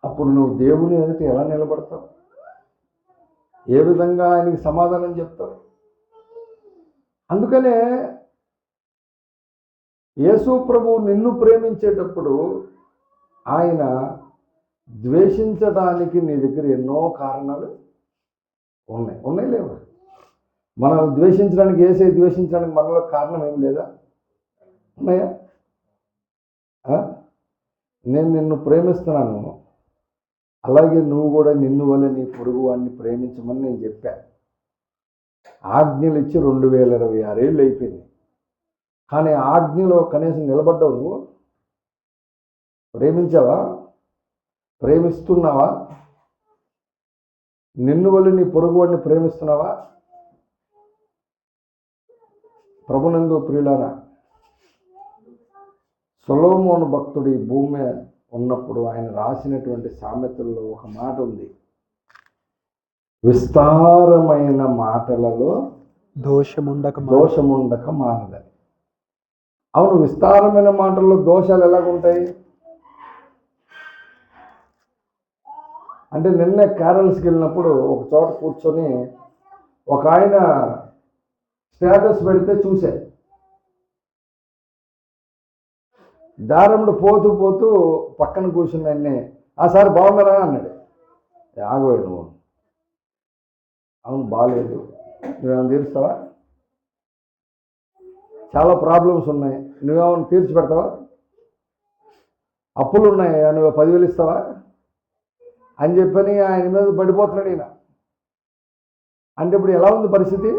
అప్పుడు నువ్వు దేవుని ఎదుట ఎలా నిలబడతావు? ఏ విధంగా ఆయనకి సమాధానం చెప్తావు? అందుకనే యేసు ప్రభువు నిన్ను ప్రేమించేటప్పుడు ఆయన ద్వేషించడానికి నీ దగ్గర ఎన్నో కారణాలు ఉన్నాయి లేవు? మనల్ని ద్వేషించడానికి, యేసే ద్వేషించడానికి మనలో కారణం ఏం లేదా? ఉన్నాయా? నేను నిన్ను ప్రేమిస్తున్నాను, అలాగే నువ్వు కూడా నిన్ను వల్ల నీ పొరుగు వాడిని ప్రేమించమని నేను చెప్పాను. ఆజ్ఞలు ఇచ్చి 2026 ఏళ్ళు అయిపోయింది. కానీ ఆజ్ఞలో కనీసం నిలబడ్డావు? నువ్వు ప్రేమించావా? ప్రేమిస్తున్నావా? నిన్ను వల్ల నీ పొరుగు వాడిని ప్రేమిస్తున్నావా? ప్రభునందు ప్రియులారా, సొలొమోను భక్తుడు ఈ భూమి ఉన్నప్పుడు ఆయన రాసినటువంటి సామెతల్లో ఒక మాట ఉంది, విస్తారమైన మాటలలో దోషముండక మానదని. అవును, విస్తారమైన మాటల్లో దోషాలు ఎలాగుంటాయి అంటే, నిన్న క్యారల్స్కి వెళ్ళినప్పుడు ఒక చోట కూర్చొని ఒక ఆయన స్టేటస్ పెడితే చూసే, దారంలో పోతూ పోతూ పక్కన కూర్చుని ఆయన్ని, ఆ సార్ బాగున్నారా అన్నాడు. ఆగోయ్ నువ్వు, అవును బాగాలేదు, నువ్వేమైనా తీరుస్తావా? చాలా ప్రాబ్లమ్స్ ఉన్నాయి, నువ్వేమైనా తీర్చి పెడతావా? అప్పులు ఉన్నాయి, నువ్వు 10,000 ఇస్తావా అని చెప్పని ఆయన మీద పడిపోతున్నాడు ఈయన. అంటే ఇప్పుడు ఎలా ఉంది పరిస్థితి?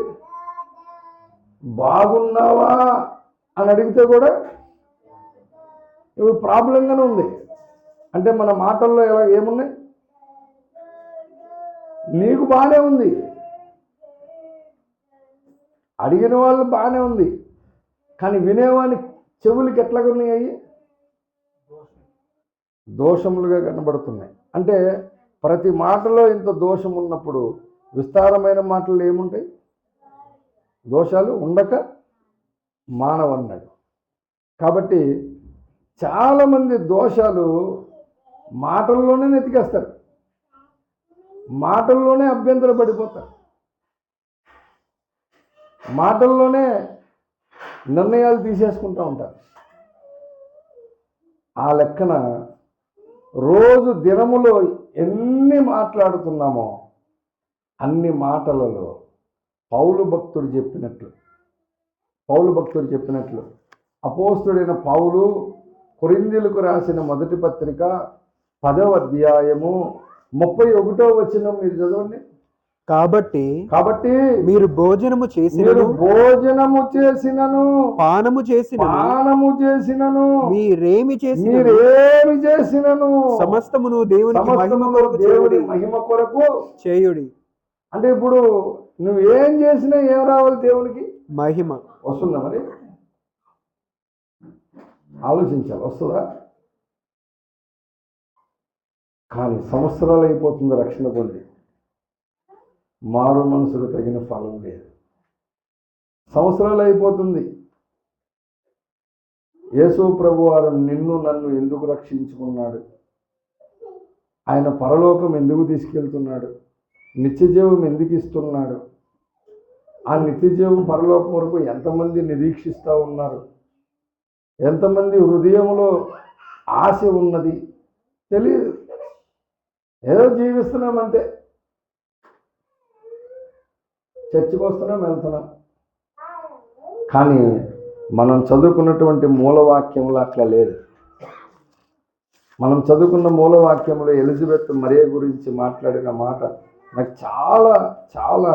బాగున్నావా అని అడిగితే కూడా ఇప్పుడు ప్రాబ్లంగానే ఉంది. అంటే మన మాటల్లో ఏమున్నాయి? నీకు బాగానే ఉంది, అడిగిన వాళ్ళు బాగానే ఉంది, కానీ వినేవాని చెవులకి ఎట్లాగా ఉన్నాయి? దోషములుగా కనబడుతున్నాయి. అంటే ప్రతి మాటలో ఇంత దోషం ఉన్నప్పుడు విస్తారమైన మాటలు ఏముంటాయి? దోషాలు ఉండక మానవన్నాడు. కాబట్టి చాలామంది దోషాలు మాటల్లోనే నెతికేస్తారు, మాటల్లోనే అభ్యంతర పడిపోతారు, మాటల్లోనే నిర్ణయాలు తీసేసుకుంటూ ఉంటారు. ఆ లెక్కన రోజు దినములో ఎన్ని మాట్లాడుతున్నామో అన్ని మాటలలో పౌలు భక్తుడు చెప్పినట్లు అపోస్తుడైన పౌలు కొరింథీయులకు రాసిన మొదటి పత్రిక 10వ అధ్యాయము 31వ వచనం మీరు చదవండి. కాబట్టి మీరు భోజనము చేసినను పానము చేసినను మీరేమి చేసినను సమస్తమును దేవునికి మహిమ కొరకు చేయుడి. అంటే ఇప్పుడు నువ్వు ఏం చేసినా ఏం రావాలి? దేవునికి మహిమ వస్తుందా? మరి ఆలోచించాలి, వస్తుందా? కానీ సంవత్సరాలు అయిపోతుంది రక్షణ పొంది, మారు మనసుకు తగిన ఫలం లేదు. సంవత్సరాలు అయిపోతుంది. యేసు ప్రభు వారు నిన్ను నన్ను ఎందుకు రక్షించుకున్నాడు? ఆయన పరలోకం ఎందుకు తీసుకెళ్తున్నాడు? నిత్యజీవం ఎందుకు ఇస్తున్నాడు? ఆ నిత్యజీవం పరలోకం వరకు ఎంతమంది నిరీక్షిస్తూ ఉన్నారు? ఎంతమంది హృదయంలో ఆశ ఉన్నది తెలియదు. ఏదో జీవిస్తున్నామంతే, చర్చికి వస్తున్నాం, వెళ్తున్నాం. కానీ మనం చదువుకున్నటువంటి మూలవాక్యంలో అట్లా లేదు. మనం చదువుకున్న మూలవాక్యంలో ఎలిజబెత్ మరియ గురించి మాట్లాడిన మాట నాకు చాలా చాలా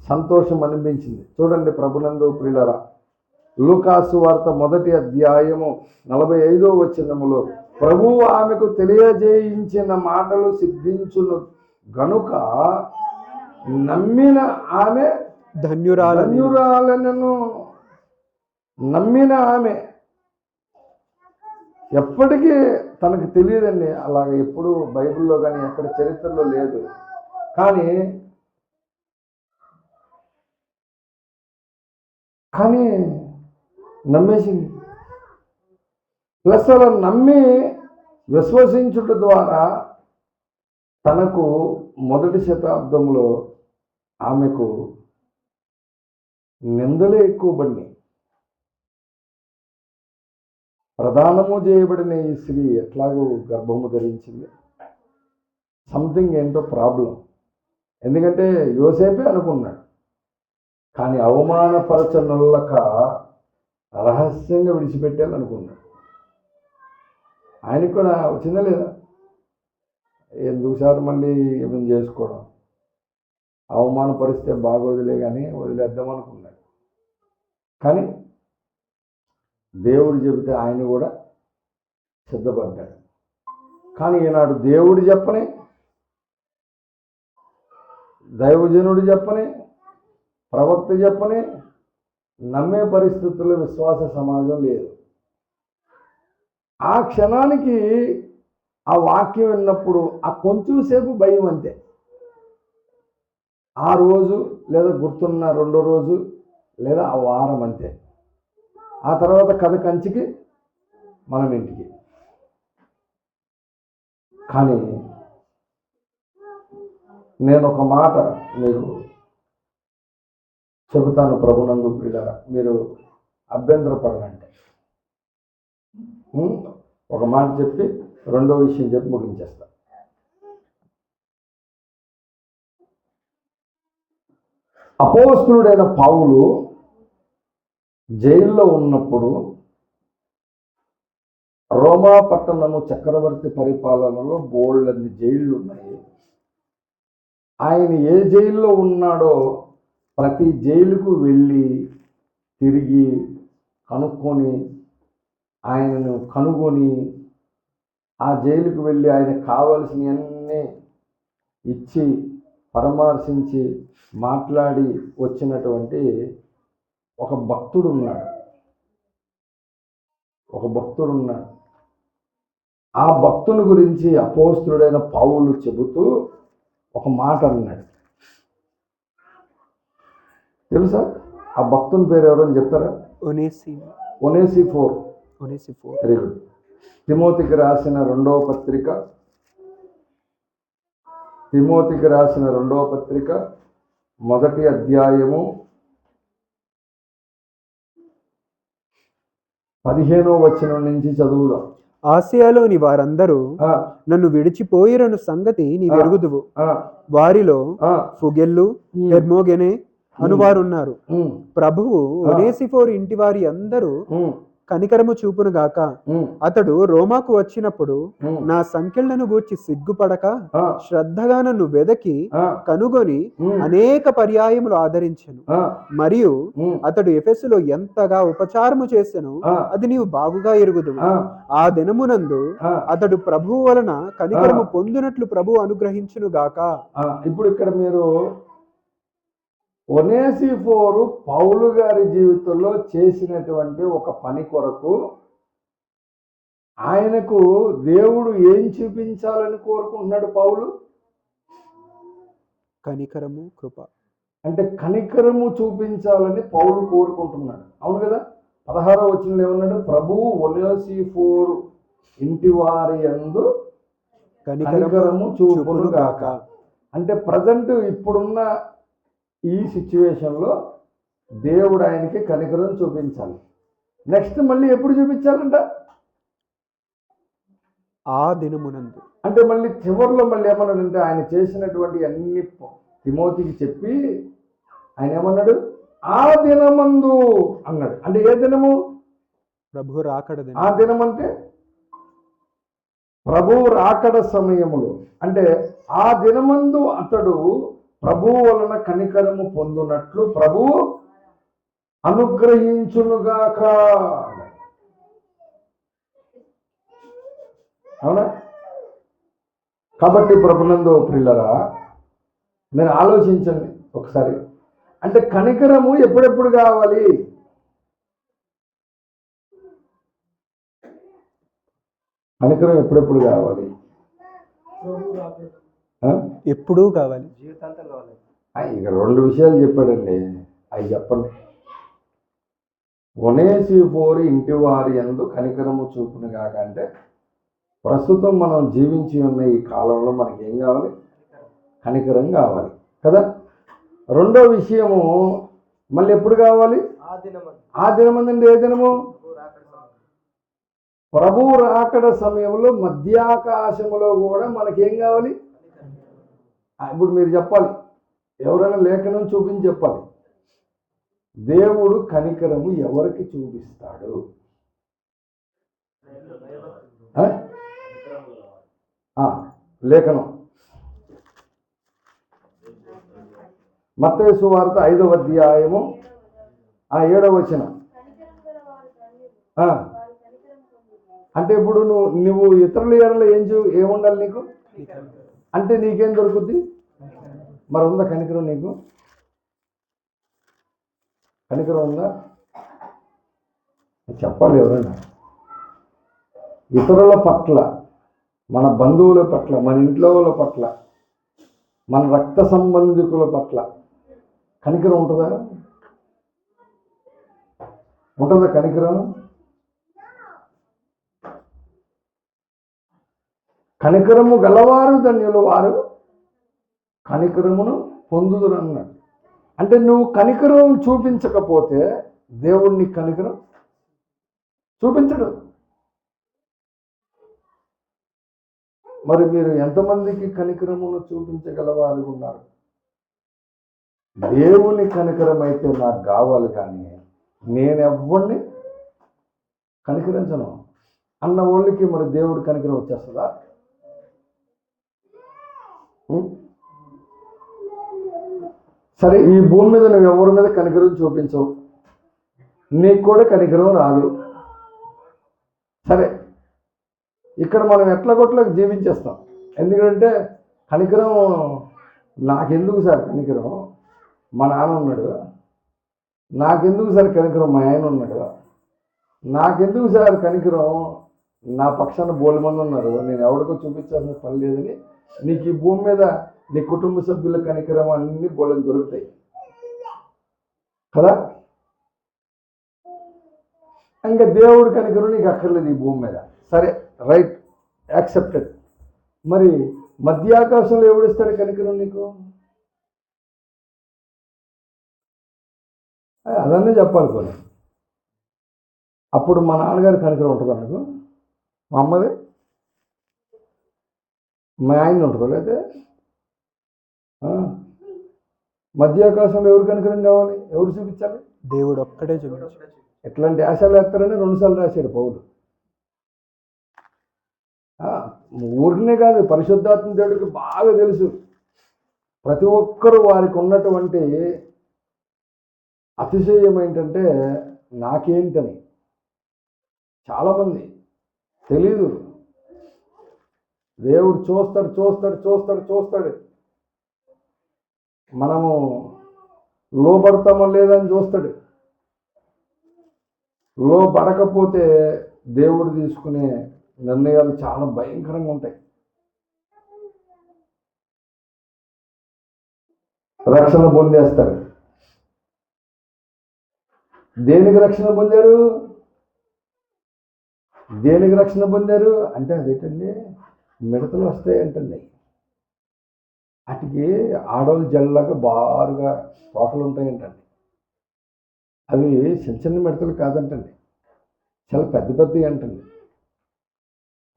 సంతోషం అనిపించింది. చూడండి, ప్రభునందు ప్రియులారా, లూకాసు వార్త 1వ అధ్యాయము 45వ వచనములో ప్రభువు ఆమెకు తెలియజేయించిన మాటలు సిద్ధించును గనుక నమ్మిన ఆమె ధన్యురాలనను. నమ్మిన ఆమె ఎప్పటికీ తనకు తెలియదండి, అలాగ ఎప్పుడు బైబిల్లో కానీ ఎక్కడ చరిత్రలో లేదు. కానీ నమ్మేసింది. ప్లస్ అలా నమ్మి విశ్వసించుట ద్వారా తనకు మొదటి శతాబ్దంలో ఆమెకు నిందలే ఎక్కువ పడినాయి. ప్రదానము చేయబడిన ఈ స్త్రీ ఎట్లాగో గర్భము ధరించింది. సంథింగ్ ఏంటో ప్రాబ్లం. ఎందుకంటే యోసేపే అనుకున్నాడు, కానీ అవమానపరచనులక రహస్యంగా విడిచిపెట్టాలనుకున్నాడు. ఆయనకు కూడా వచ్చిందా లేదా? ఎందుకు సార్ మళ్ళీ ఏమైనా చేసుకోవడం, అవమానపరిస్తే బాగోదులే కానీ వదిలేద్దాం అనుకున్నాడు. కానీ దేవుడు చెబితే ఆయన కూడా సిద్ధపడ్డాడు. కానీ ఈనాడు దేవుడు చెప్పని, దైవజనుడు చెప్పని, ప్రవక్త చెప్పని నమ్మే పరిస్థితుల్లో విశ్వాస సమాజం లేదు. ఆ క్షణానికి ఆ వాక్యం విన్నప్పుడు ఆ కొంచెం సేపు భయం అంతే. ఆ రోజు లేదా గుర్తున్న 2వ రోజు లేదా ఆ వారం అంతే. ఆ తర్వాత కథ కంచికి, మనం ఇంటికి. కానీ నేను ఒక మాట మీకు చెబుతాను, ప్రభునందు ప్రియులారా, మీరు అభ్యంతరపడాలంటే ఒక మాట చెప్పి 2వ విషయం చెప్పి ముగించేస్తా. అపోస్తలుడైన పౌలు జైల్లో ఉన్నప్పుడు, రోమా పట్టణము చక్రవర్తి పరిపాలనలో బోల్డన్ని జైళ్ళు ఉన్నాయి. ఆయన ఏ జైల్లో ఉన్నాడో ప్రతి జైలుకు వెళ్ళి తిరిగి కనుక్కొని, ఆయనను కనుగొని ఆ జైలుకు వెళ్ళి ఆయనకు కావలసినవన్నీ ఇచ్చి పరామర్శించి మాట్లాడి వచ్చినటువంటి ఒక భక్తుడు ఉన్నాడు. ఆ భక్తుని గురించి అపోస్తలుడైన పౌలు చెబుతూ ఒక మాట అన్నాడు. తెలుసా ఆ భక్తుని పేరు ఎవరని చెప్తారా? ఒనేసిఫోర్. Very good. తిమోతికి రాసిన 2వ పత్రిక 1వ అధ్యాయము 15వ వచనం నుంచి చదువుదాం. ఆసియాలోని వారందరూ నన్ను విడిచిపోయిరను సంగతి నీవెరుగుదువు. వారిలో ఫుగెల్లు, హెర్మోగెనే, అనువారున్నారు. ప్రభువు ఒనేసిఫోరు ఇంటి వారి అందరూ కనికరము చూపును గాక. అతడు రోమాకు వచ్చినప్పుడు నా సంఖ్యలను గూర్చి సిగ్గుపడక శ్రద్ధగా నన్ను వెదకి కనుగొని అనేక పర్యాయములు ఆదరించెను. మరియు అతడు ఎఫెసులో ఎంతగా ఉపచారము చేసెను అది నీవు బాగుగా ఎరుగుదు. ఆ దినమునందు అతడు ప్రభువు వలన కనికరము పొందినట్లు ప్రభువు అనుగ్రహించును గాక. ఇప్పుడు ఇక్కడ మీరు ఒనేసిఫోరు పౌలు గారి జీవితంలో చేసినటువంటి ఒక పని కొరకు ఆయనకు దేవుడు ఏం చూపించాలని కోరుకుంటున్నాడు? పౌలు కనికరము, కృప. అంటే కనికరము చూపించాలని పౌలు కోరుకుంటున్నాడు. అవును కదా? 16వ వచనంలో ఏమన్నాడు? ప్రభువు ఒనేసిఫోరు ఇంటి వారి యందు కనికరము చూపును గాక. అంటే ప్రజెంట్ ఇప్పుడున్న ఈ సిచ్యువేషన్లో దేవుడు ఆయనకి కనికరం చూపించాలి. నెక్స్ట్ మళ్ళీ ఎప్పుడు చూపించాలంట? ఆ దినమునందు. అంటే మళ్ళీ చివరిలో మళ్ళీ ఏమన్నాడంటే ఆయన చేసినటువంటి అన్ని తిమోతికి చెప్పి ఆయన ఏమన్నాడు? ఆ దినమందు అన్నాడు. అంటే ఏ దినము? ప్రభు రాకడ. ఆ దినం అంటే ప్రభువు రాకడ సమయములు. అంటే ఆ దినమందు అతడు ప్రభువు వలన కనికరము పొందునట్లు ప్రభువు అనుగ్రహించునుగాక. అవునా? కాబట్టి ప్రభునందు ప్రియులరా, మీరు ఆలోచించండి ఒకసారి. అంటే కనికరము ఎప్పుడెప్పుడు కావాలి? కనికరం ఎప్పుడెప్పుడు కావాలి? ఎప్పుడూ కావాలి, జీవితాంతం కావాలి. ఇక్కడ 2 విషయాలు చెప్పాడండి, అవి చెప్పండి. ఒనేసిఫోరు ఇంటి వారి యందు కనికరము చూపును గాక అంటే ప్రస్తుతం మనం జీవించి ఉన్న ఈ కాలంలో మనకి ఏం కావాలి? కనికరం కావాలి కదా. రెండో విషయము మళ్ళీ ఎప్పుడు కావాలి? ఆ దినమందండి. ఏ దినము? ప్రభువు రాకడ సమయంలో మధ్యాకాశములో కూడా మనకేం కావాలి? ఇప్పుడు మీరు చెప్పాలి, ఎవరైనా లేఖనం చూపించి చెప్పాలి. దేవుడు కనికరము ఎవరికి చూపిస్తాడు? లేఖనం మత్తయి సువార్త 5వ అధ్యాయము 7వ వచనం. అంటే ఇప్పుడు నువ్వు ఇతరుల ఎడల ఏముండాలి నీకు? అంటే నీకేం దొరుకుద్ది? మరి ఉందా కనికరం? నీకు కనికరం ఉందా? చెప్పాలి ఎవరైనా. ఇతరుల పట్ల, మన బంధువుల పట్ల, మన ఇంట్లో వాళ్ళ పట్ల, మన రక్త సంబంధికుల పట్ల కనికరం ఉంటుందా? ఉంటుందా కనికరం? కనికరము గలవారు ధన్యులు, వారు కనికరమును పొందుదురు అన్నాడు. అంటే నువ్వు కనికరం చూపించకపోతే దేవుడిని కనికరం చూపించడు. మరి మీరు ఎంతమందికి కనికరమును చూపించగలవారు ఉన్నారు? దేవుని కనికరం అయితే నాకు కావాలి, కానీ నేనెవ్వడిని కనికరించను అన్న వాళ్ళకి మరి దేవుడి కనికరం వచ్చేస్తుందా? సరే, ఈ భూమి మీద నువ్వు ఎవరి మీద కనికరం చూపించవు, నీకు కూడా కనికరం రాదు. సరే, ఇక్కడ మనం ఎట్లా కొట్లకు జీవించేస్తాం. ఎందుకంటే కనికరం నాకెందుకు సార్ కనికరం? మా నాన్న ఉన్నాడు. నాకెందుకు సార్ కనికరం? మా ఆయన ఉన్నాడు. నాకెందుకు సార్ కనికరం? నా పక్షాన బోల్డ్ మంది ఉన్నారు, నేను ఎవరికో చూపించాల్సిన పని లేదని నీకు ఈ భూమి మీద నీ కుటుంబ సభ్యుల కనికరం అన్ని బోళ్ళని దొరుకుతాయి కదా. ఇంకా దేవుడి కనికరం నీకు అక్కర్లేదు ఈ భూమి మీద. సరే, రైట్, యాక్సెప్టెడ్. మరి మధ్యాకాశంలో ఎవడిస్తాడు కనికరం నీకు? అదన్నీ చెప్పాలి కొన్ని. అప్పుడు మా నాన్నగారి కనికరం ఉంటుందా నాకు? మా అమ్మది? మా ఆయన ఉంటుందా? లేకపోతే మధ్యాకాశంలో ఎవరు కనికరం కావాలి? ఎవరు చూపించాలి? దేవుడు ఒక్కడే చూపించాడు. ఎట్లాంటి ఆశలు వేస్తారని 2 సార్లు రాశాడు పౌలు. ఊరినే కాదు, పరిశుద్ధాత్మ దేవుడికి బాగా తెలుసు ప్రతి ఒక్కరూ వారికి ఉన్నటువంటి అతిశయం ఏంటంటే నాకేంటని. చాలామంది తెలీదు. దేవుడు చూస్తాడు చూస్తాడు చూస్తాడు చూస్తాడు. మనము లోపడతామో లేదని చూస్తాడు. లోపడకపోతే దేవుడు తీసుకునే నిర్ణయాలు చాలా భయంకరంగా ఉంటాయి. రక్షణ పొందేస్తారు. దేనికి రక్షణ పొందారు? దేనికి రక్షణ పొందారు అంటే అదేంటండి, మిడతలు వస్తాయంటండి. వాటికి ఆడవాళ్ళు జల్లాగా బారుగా తోకలు ఉంటాయంటండి. అవి చిన్న చిన్న మిడతలు కాదంటండి, చాలా పెద్ద పెద్దవి అంటండి.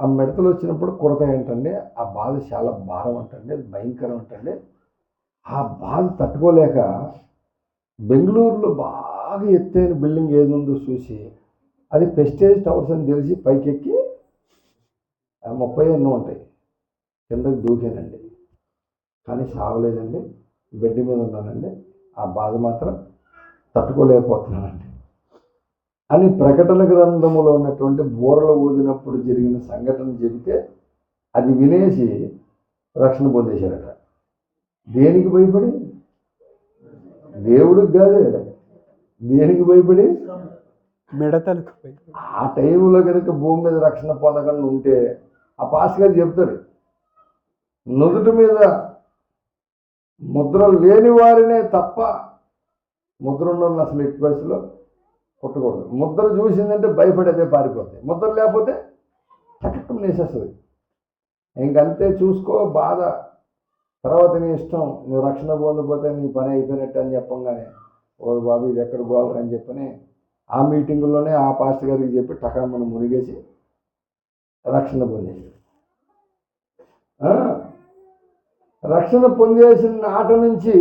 ఆ మిడతలు వచ్చినప్పుడు కుడతాయంటండి. ఆ బాధ చాలా భారం అంటండి, భయంకరం అంటండి. ఆ బాధ తట్టుకోలేక బెంగళూరులో బాగా ఎత్తైన బిల్డింగ్ ఏది ఉందో చూసి, అది ప్రెస్టేజ్ టవర్స్ అని తెలిసి పైకెక్కి 30 ఎన్నో ఉంటాయి కిందకి దూకానండి. కానీ సాగలేదండి, బెడ్ మీద ఉన్నానండి. ఆ బాధ మాత్రం తట్టుకోలేకపోతున్నానండి అని ప్రకటన గ్రంథములో ఉన్నటువంటి బూరలు ఊదినప్పుడు జరిగిన సంఘటన చెబితే అది వినేసి రక్షణ పొందేశారట. దేనికి భయపడి? దేవుడికి కాదు, దేనికి భయపడి? మిడతలకు. ఆ టైంలో కనుక భూమి మీద రక్షణ పొందకుండా ఉంటే ఆ పాస్ గారు చెప్తాడు, నుదుటి మీద ముద్ర లేని వారినే తప్ప ముద్ర ఉన్న అసలు ఎట్టి పరిస్థితిలో కొట్టకూడదు. ముద్ర చూసిందంటే భయపడేదే పారిపోతాయి. ముద్ర లేకపోతే చక్కం నేసేస్తుంది. ఇంకంతే, చూసుకో బాధ, తర్వాత నీ ఇష్టం, నువ్వు రక్షణ పొందకపోతే నీ పని అయిపోయినట్టు అని చెప్పంగానే ఓ బాబు ఇది ఎక్కడ గోలరు అని చెప్పని ఆ మీటింగుల్లోనే ఆ పాస్టర్ గారికి చెప్పి టకామని మునిగేసి రక్షణ పొందేసి, రక్షణ పొందేసిన నాట నుంచి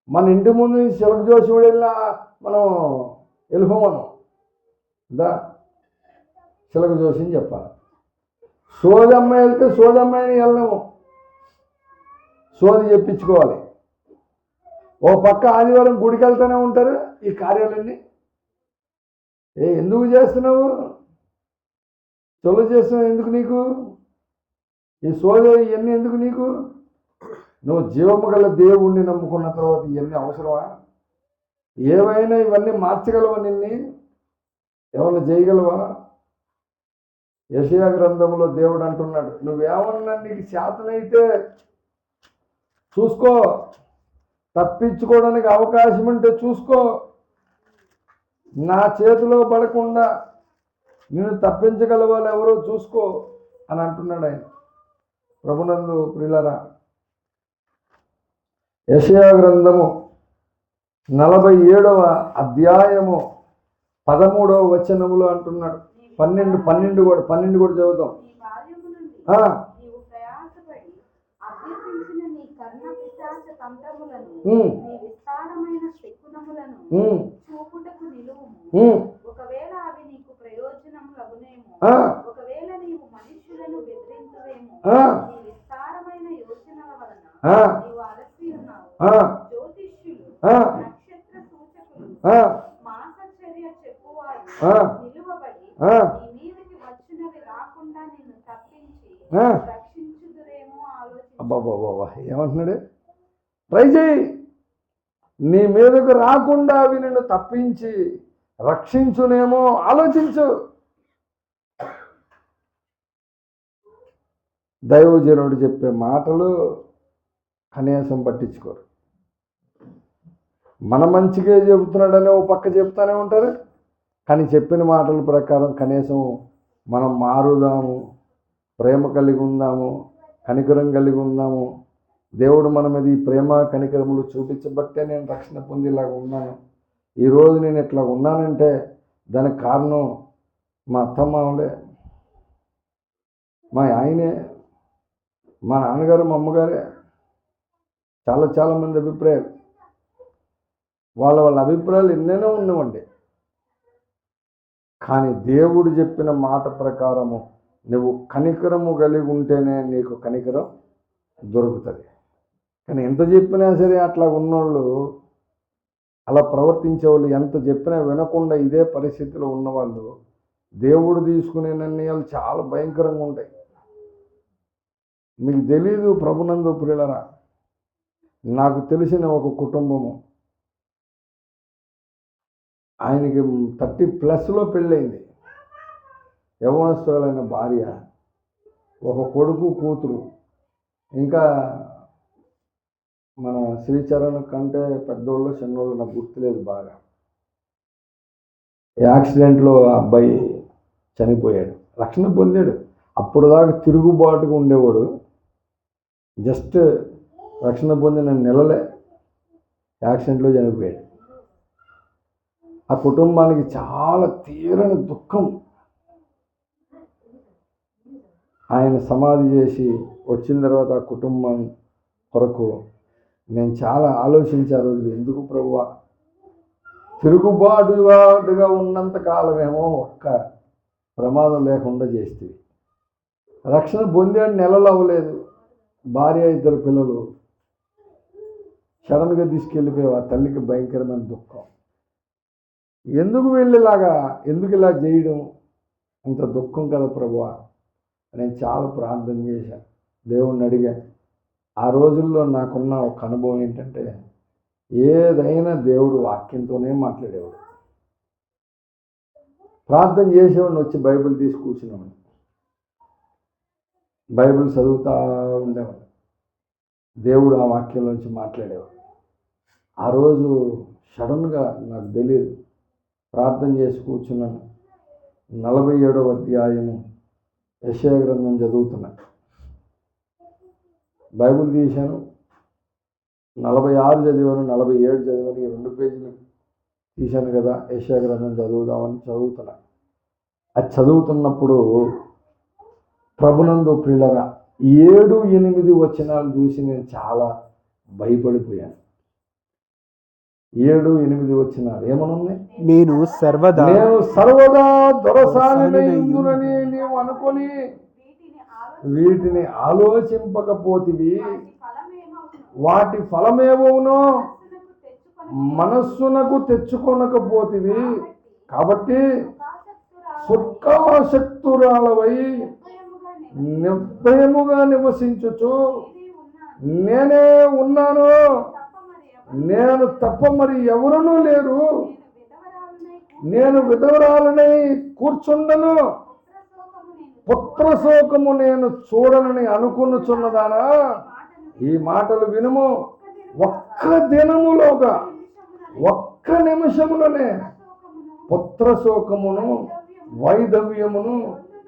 మన ఇంటి ముందు శివకు జోషుడు వెళ్ళినా మనం వెళ్ళిపోమనం దా శిలకు జోషి అని చెప్పాలి. సోదమ్మాయి వెళ్తే సోదమ్మాయిని వెళ్ళము, సోది చెప్పించుకోవాలి. ఓ పక్క ఆదివారం గుడికి వెళ్తూనే ఉంటారు ఈ కార్యాలన్నీ. ఎందుకు చేస్తున్నావు? చొల్లు చేస్తున్నావు ఎందుకు నీకు? ఈ సోద ఇవన్నీ ఎందుకు నీకు? నువ్వు జీవము గల దేవుణ్ణి నమ్ముకున్న తర్వాత ఇవన్నీ అవసరమా? ఏవైనా ఇవన్నీ మార్చగలవా? నిన్ని ఏమన్నా చేయగలవా? యెషయా గ్రంథంలో దేవుడు అంటున్నాడు, నువ్వేమన్నా నీకు చేతనైతే చూసుకో, తప్పించుకోవడానికి అవకాశం ఉంటే చూసుకో, నా చేతిలో పడకుండా నిన్ను తప్పించగల వాళ్ళు ఎవరో చూసుకో అని అంటున్నాడు ఆయన. ప్రభునందు ప్రియులారా, యెషయా గ్రంథము 47వ అధ్యాయము 13వ వచనములో అంటున్నాడు. 12 కూడా చదువుతాం. ఒకవేళ అవి నీకు ప్రయోజనములగునేమో, ఒకవేళ నీవు మనుష్యులను బెదిరించువేమో, నీ విస్తారమైన యోచనల వలన నీవు అలసి ఉన్నావు. జ్యోతిష్యులు, నక్షత్ర సూచకులు, మాసచర్య చెప్పువారు నిలువబడి నీ మీదకి వచ్చినవి రాకుండా నిన్ను తప్పించి రక్షించుదురేమో ఆలోచించు. అబ్బాబాబా, ఏమంటున్నాడు? ట్రై చేయి, నీ మీదకు రాకుండా అవి నిన్ను తప్పించి రక్షించునేమో ఆలోచించు. దైవజనుడు చెప్పే మాటలు కనీసం పట్టించుకోరు. మన మంచిగా చెబుతున్నాడని ఓ పక్క చెప్తానే ఉంటారు, కానీ చెప్పిన మాటల ప్రకారం కనీసం మనం మారుదాము, ప్రేమ కలిగి ఉందాము, కనికరం కలిగి ఉందాము. దేవుడు మన మీద ఈ ప్రేమ కనికరములు చూపించబట్టే నేను రక్షణ పొంది ఇలాగ ఉన్నాను. ఈరోజు నేను ఇట్లా ఉన్నానంటే దానికి కారణం మా అత్తమామలే, మా ఆయనే, మా నాన్నగారు, మా అమ్మగారే. చాలా మంది అభిప్రాయాలు, వాళ్ళ అభిప్రాయాలు ఎన్నైనా ఉన్నవండి. కానీ దేవుడు చెప్పిన మాట ప్రకారము నువ్వు కనికరము కలిగి ఉంటేనే నీకు కనికరం దొరుకుతుంది. కానీ ఎంత చెప్పినా సరే అట్లా ఉన్నోళ్ళు, అలా ప్రవర్తించేవాళ్ళు, ఎంత చెప్పినా వినకుండా ఇదే పరిస్థితిలో ఉన్నవాళ్ళు, దేవుడు తీసుకునే నిర్ణయాలు చాలా భయంకరంగా ఉంటాయి. మీకు తెలీదు ప్రభునందు ప్రియులరా, నాకు తెలిసిన ఒక కుటుంబము, ఆయనకి 30+ పెళ్ళయింది. యవ్వనస్తులైన భార్య, ఒక కొడుకు కూతురు, ఇంకా మన శ్రీచరణ్ కంటే పెద్దోళ్ళు చిన్నోళ్ళు నాకు గుర్తులేదు బాగా. యాక్సిడెంట్లో ఆ అబ్బాయి చనిపోయాడు, రక్షణ పొందాడు. అప్పుడు దాకా తిరుగుబాటుగా ఉండేవాడు, జస్ట్ రక్షణ పొందిన నెలలే యాక్సిడెంట్లో చనిపోయాడు. ఆ కుటుంబానికి చాలా తీరని దుఃఖం. ఆయన సమాధి చేసి వచ్చిన తర్వాత ఆ కుటుంబం కొరకు నేను చాలా ఆలోచించే రోజులు, ఎందుకు ప్రభువా, తిరుగుబాటుగా ఉన్నంత కాలమేమో ఒక్క ప్రమాదం లేకుండా చేస్తుంది. రక్షణ పొందాడు, నెలలు అవ్వలేదు, భార్య 2 పిల్లలు సడన్గా తీసుకెళ్ళిపోయావు. ఆ తల్లికి భయంకరమైన దుఃఖం. ఎందుకు వెళ్ళేలాగా, ఎందుకు ఇలా చేయడం, అంత దుఃఖం కదా ప్రభువా. నేను చాలా ప్రార్థన చేశాను, దేవుణ్ణి అడిగాను. ఆ రోజుల్లో నాకున్న ఒక అనుభవం ఏంటంటే, ఏదైనా దేవుడు వాక్యంతోనే మాట్లాడేవాడు. ప్రార్థన చేసేవాడిని, వచ్చి బైబిల్ తీసి కూర్చున్నామని బైబిల్ చదువుతూ ఉండేవాడు. దేవుడు ఆ వాక్యంలోంచి మాట్లాడేవాడు. ఆ రోజు సడన్గా నాకు తెలియదు, ప్రార్థన చేసి కూర్చున్నాను. 47వ అధ్యాయము యెషయా గ్రంథం చదువుతున్నాను. బైబిల్ తీశాను, 46 చదివాను, 47 చదివాను. ఈ 2 పేజీలు తీశాను కదా, యెషయా గ్రంథం చదువుదామని చదువుతున్నా. అది చదువుతున్నప్పుడు ప్రభునందు ప్రియులరా 7-8 వచనాలు చూసి నేను చాలా భయపడిపోయాను. 7-8 వచనాలు ఏమనున్నాయి? నేను సర్వదా దొరసానినని నీవు అనుకొని వీటిని ఆలోచింపకపోతివి, వాటి ఫలమేమోనో మనస్సునకు తెచ్చుకొనకపోతివి. కాబట్టి సుఖాసక్తురాలవై నిర్భయముగా నివసించుచు నేనే ఉన్నాను, నేను తప్ప మరి ఎవరునూ లేరు, నేను విధవరాలనై కూర్చుండను, పుత్రశోకము నేను చూడనని అనుకునుచున్నదానా. ఈ మాటలు వినుము, ఒక్క దినములోగా, ఒక్క నిమిషములోనే పుత్రశోకమును వైధవ్యమును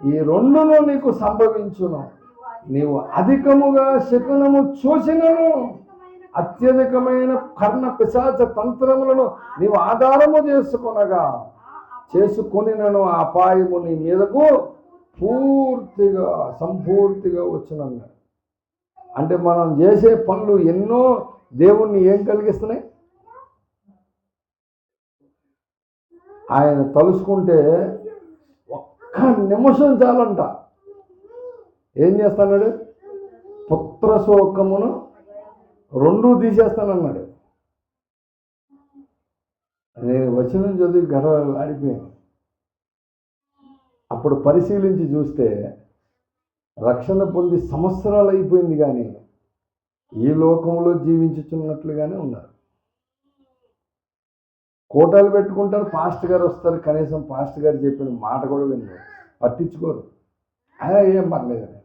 ఈ 2 నీకు సంభవించును. నీవు అధికముగా శకునము చూసినను, అత్యధికమైన కర్ణ పిశాచ తంత్రములను నీవు ఆధారము చేసుకొని నన్ను అపాయము నీ మీదకు సంపూర్తిగా వచ్చునన్నాడు. అంటే మనం చేసే పనులు ఎన్నో దేవుణ్ణి ఏం కలిగిస్తున్నాయి? ఆయన తలుసుకుంటే ఒక్క నిమిషం చాలంట. ఏం చేస్తాడు? పుత్రశోకమును 2 తీసేస్తానన్నాడు. నేను వచనం చదివి గడలాడిపోయాను. అప్పుడు పరిశీలించి చూస్తే రక్షణ పొంది సంవత్సరాలు అయిపోయింది, కానీ ఈ లోకంలో జీవించుచున్నట్లుగానే ఉన్నారు. కోటాలు పెట్టుకుంటారు, పాస్టర్ గారు వస్తారు, కనీసం పాస్టర్ గారు చెప్పిన మాట కూడా విన్నారు, పట్టించుకోరు. ఏం పర్లేదని.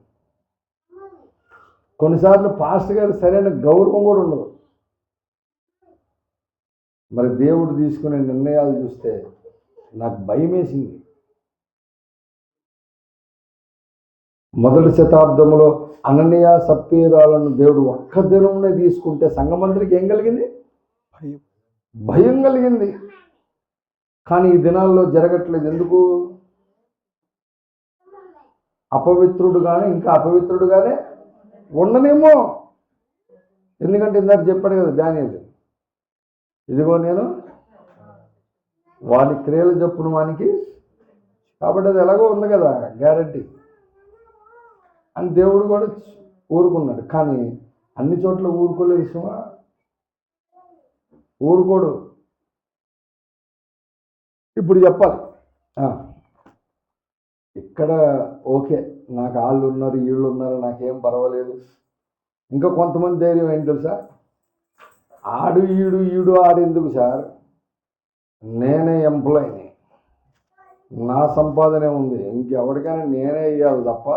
కొన్నిసార్లు పాస్టర్ గారు సరైన గౌరవం కూడా ఉండదు. మరి దేవుడు తీసుకునే నిర్ణయాలు చూస్తే నాకు భయం వేసింది. 1వ శతాబ్దంలో అననీయ సప్పీరాలను దేవుడు ఒక్క దినంలో తీసుకుంటే సంఘమందరికి ఏం కలిగింది? భయం కలిగింది. కానీ ఈ దినాల్లో జరగట్లేదు. ఎందుకు? అపవిత్రుడుగానే ఇంకా అపవిత్రుడుగానే ఉండనేమో. ఎందుకంటే ఇందాక చెప్పాడు కదా దానియేలు, ఇదిగో నేను వాని క్రియల చొప్పున వానికి, కాబట్టి అది ఎలాగో ఉంది కదా గ్యారంటీ అని దేవుడు కూడా ఊరుకున్నాడు. కానీ అన్ని చోట్ల ఊరుకోలేదు సుమా, ఊరుకోడు. ఇప్పుడు చెప్పాలి, ఇక్కడ ఓకే నాకు వాళ్ళు ఉన్నారు వీళ్ళు ఉన్నారు నాకేం పర్వాలేదు. ఇంకా కొంతమంది ధైర్యం ఏంటి తెలుసా, ఆడు ఈడు ఆడెందుకు సార్, నేనే ఎంప్లాయీని, నా సంపాదనే ఉంది, ఇంకెవరికైనా నేనే ఇవ్వాలి తప్ప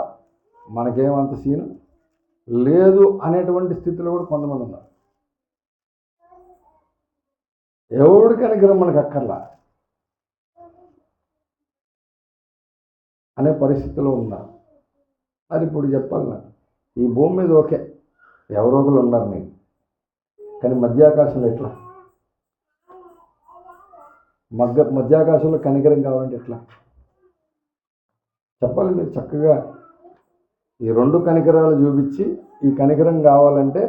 మనకేమంత సీను లేదు అనేటువంటి స్థితిలో కూడా కొంతమంది ఉన్నారు. ఎవరికైనా మనకు అక్కర్లా అనే పరిస్థితిలో ఉన్నారు. అది ఇప్పుడు చెప్పాలి నాకు, ఈ భూమి మీద ఓకే ఎవరో ఒకరు ఉన్నారు నేను, కానీ మధ్యాకాశంలో ఎట్లా, మధ్యాకాశంలో కనికరం కావాలంటే ఎట్లా చెప్పాలి? మీరు చక్కగా ఈ రెండు కనికరాలు చూపించి ఈ కనికరం కావాలంటే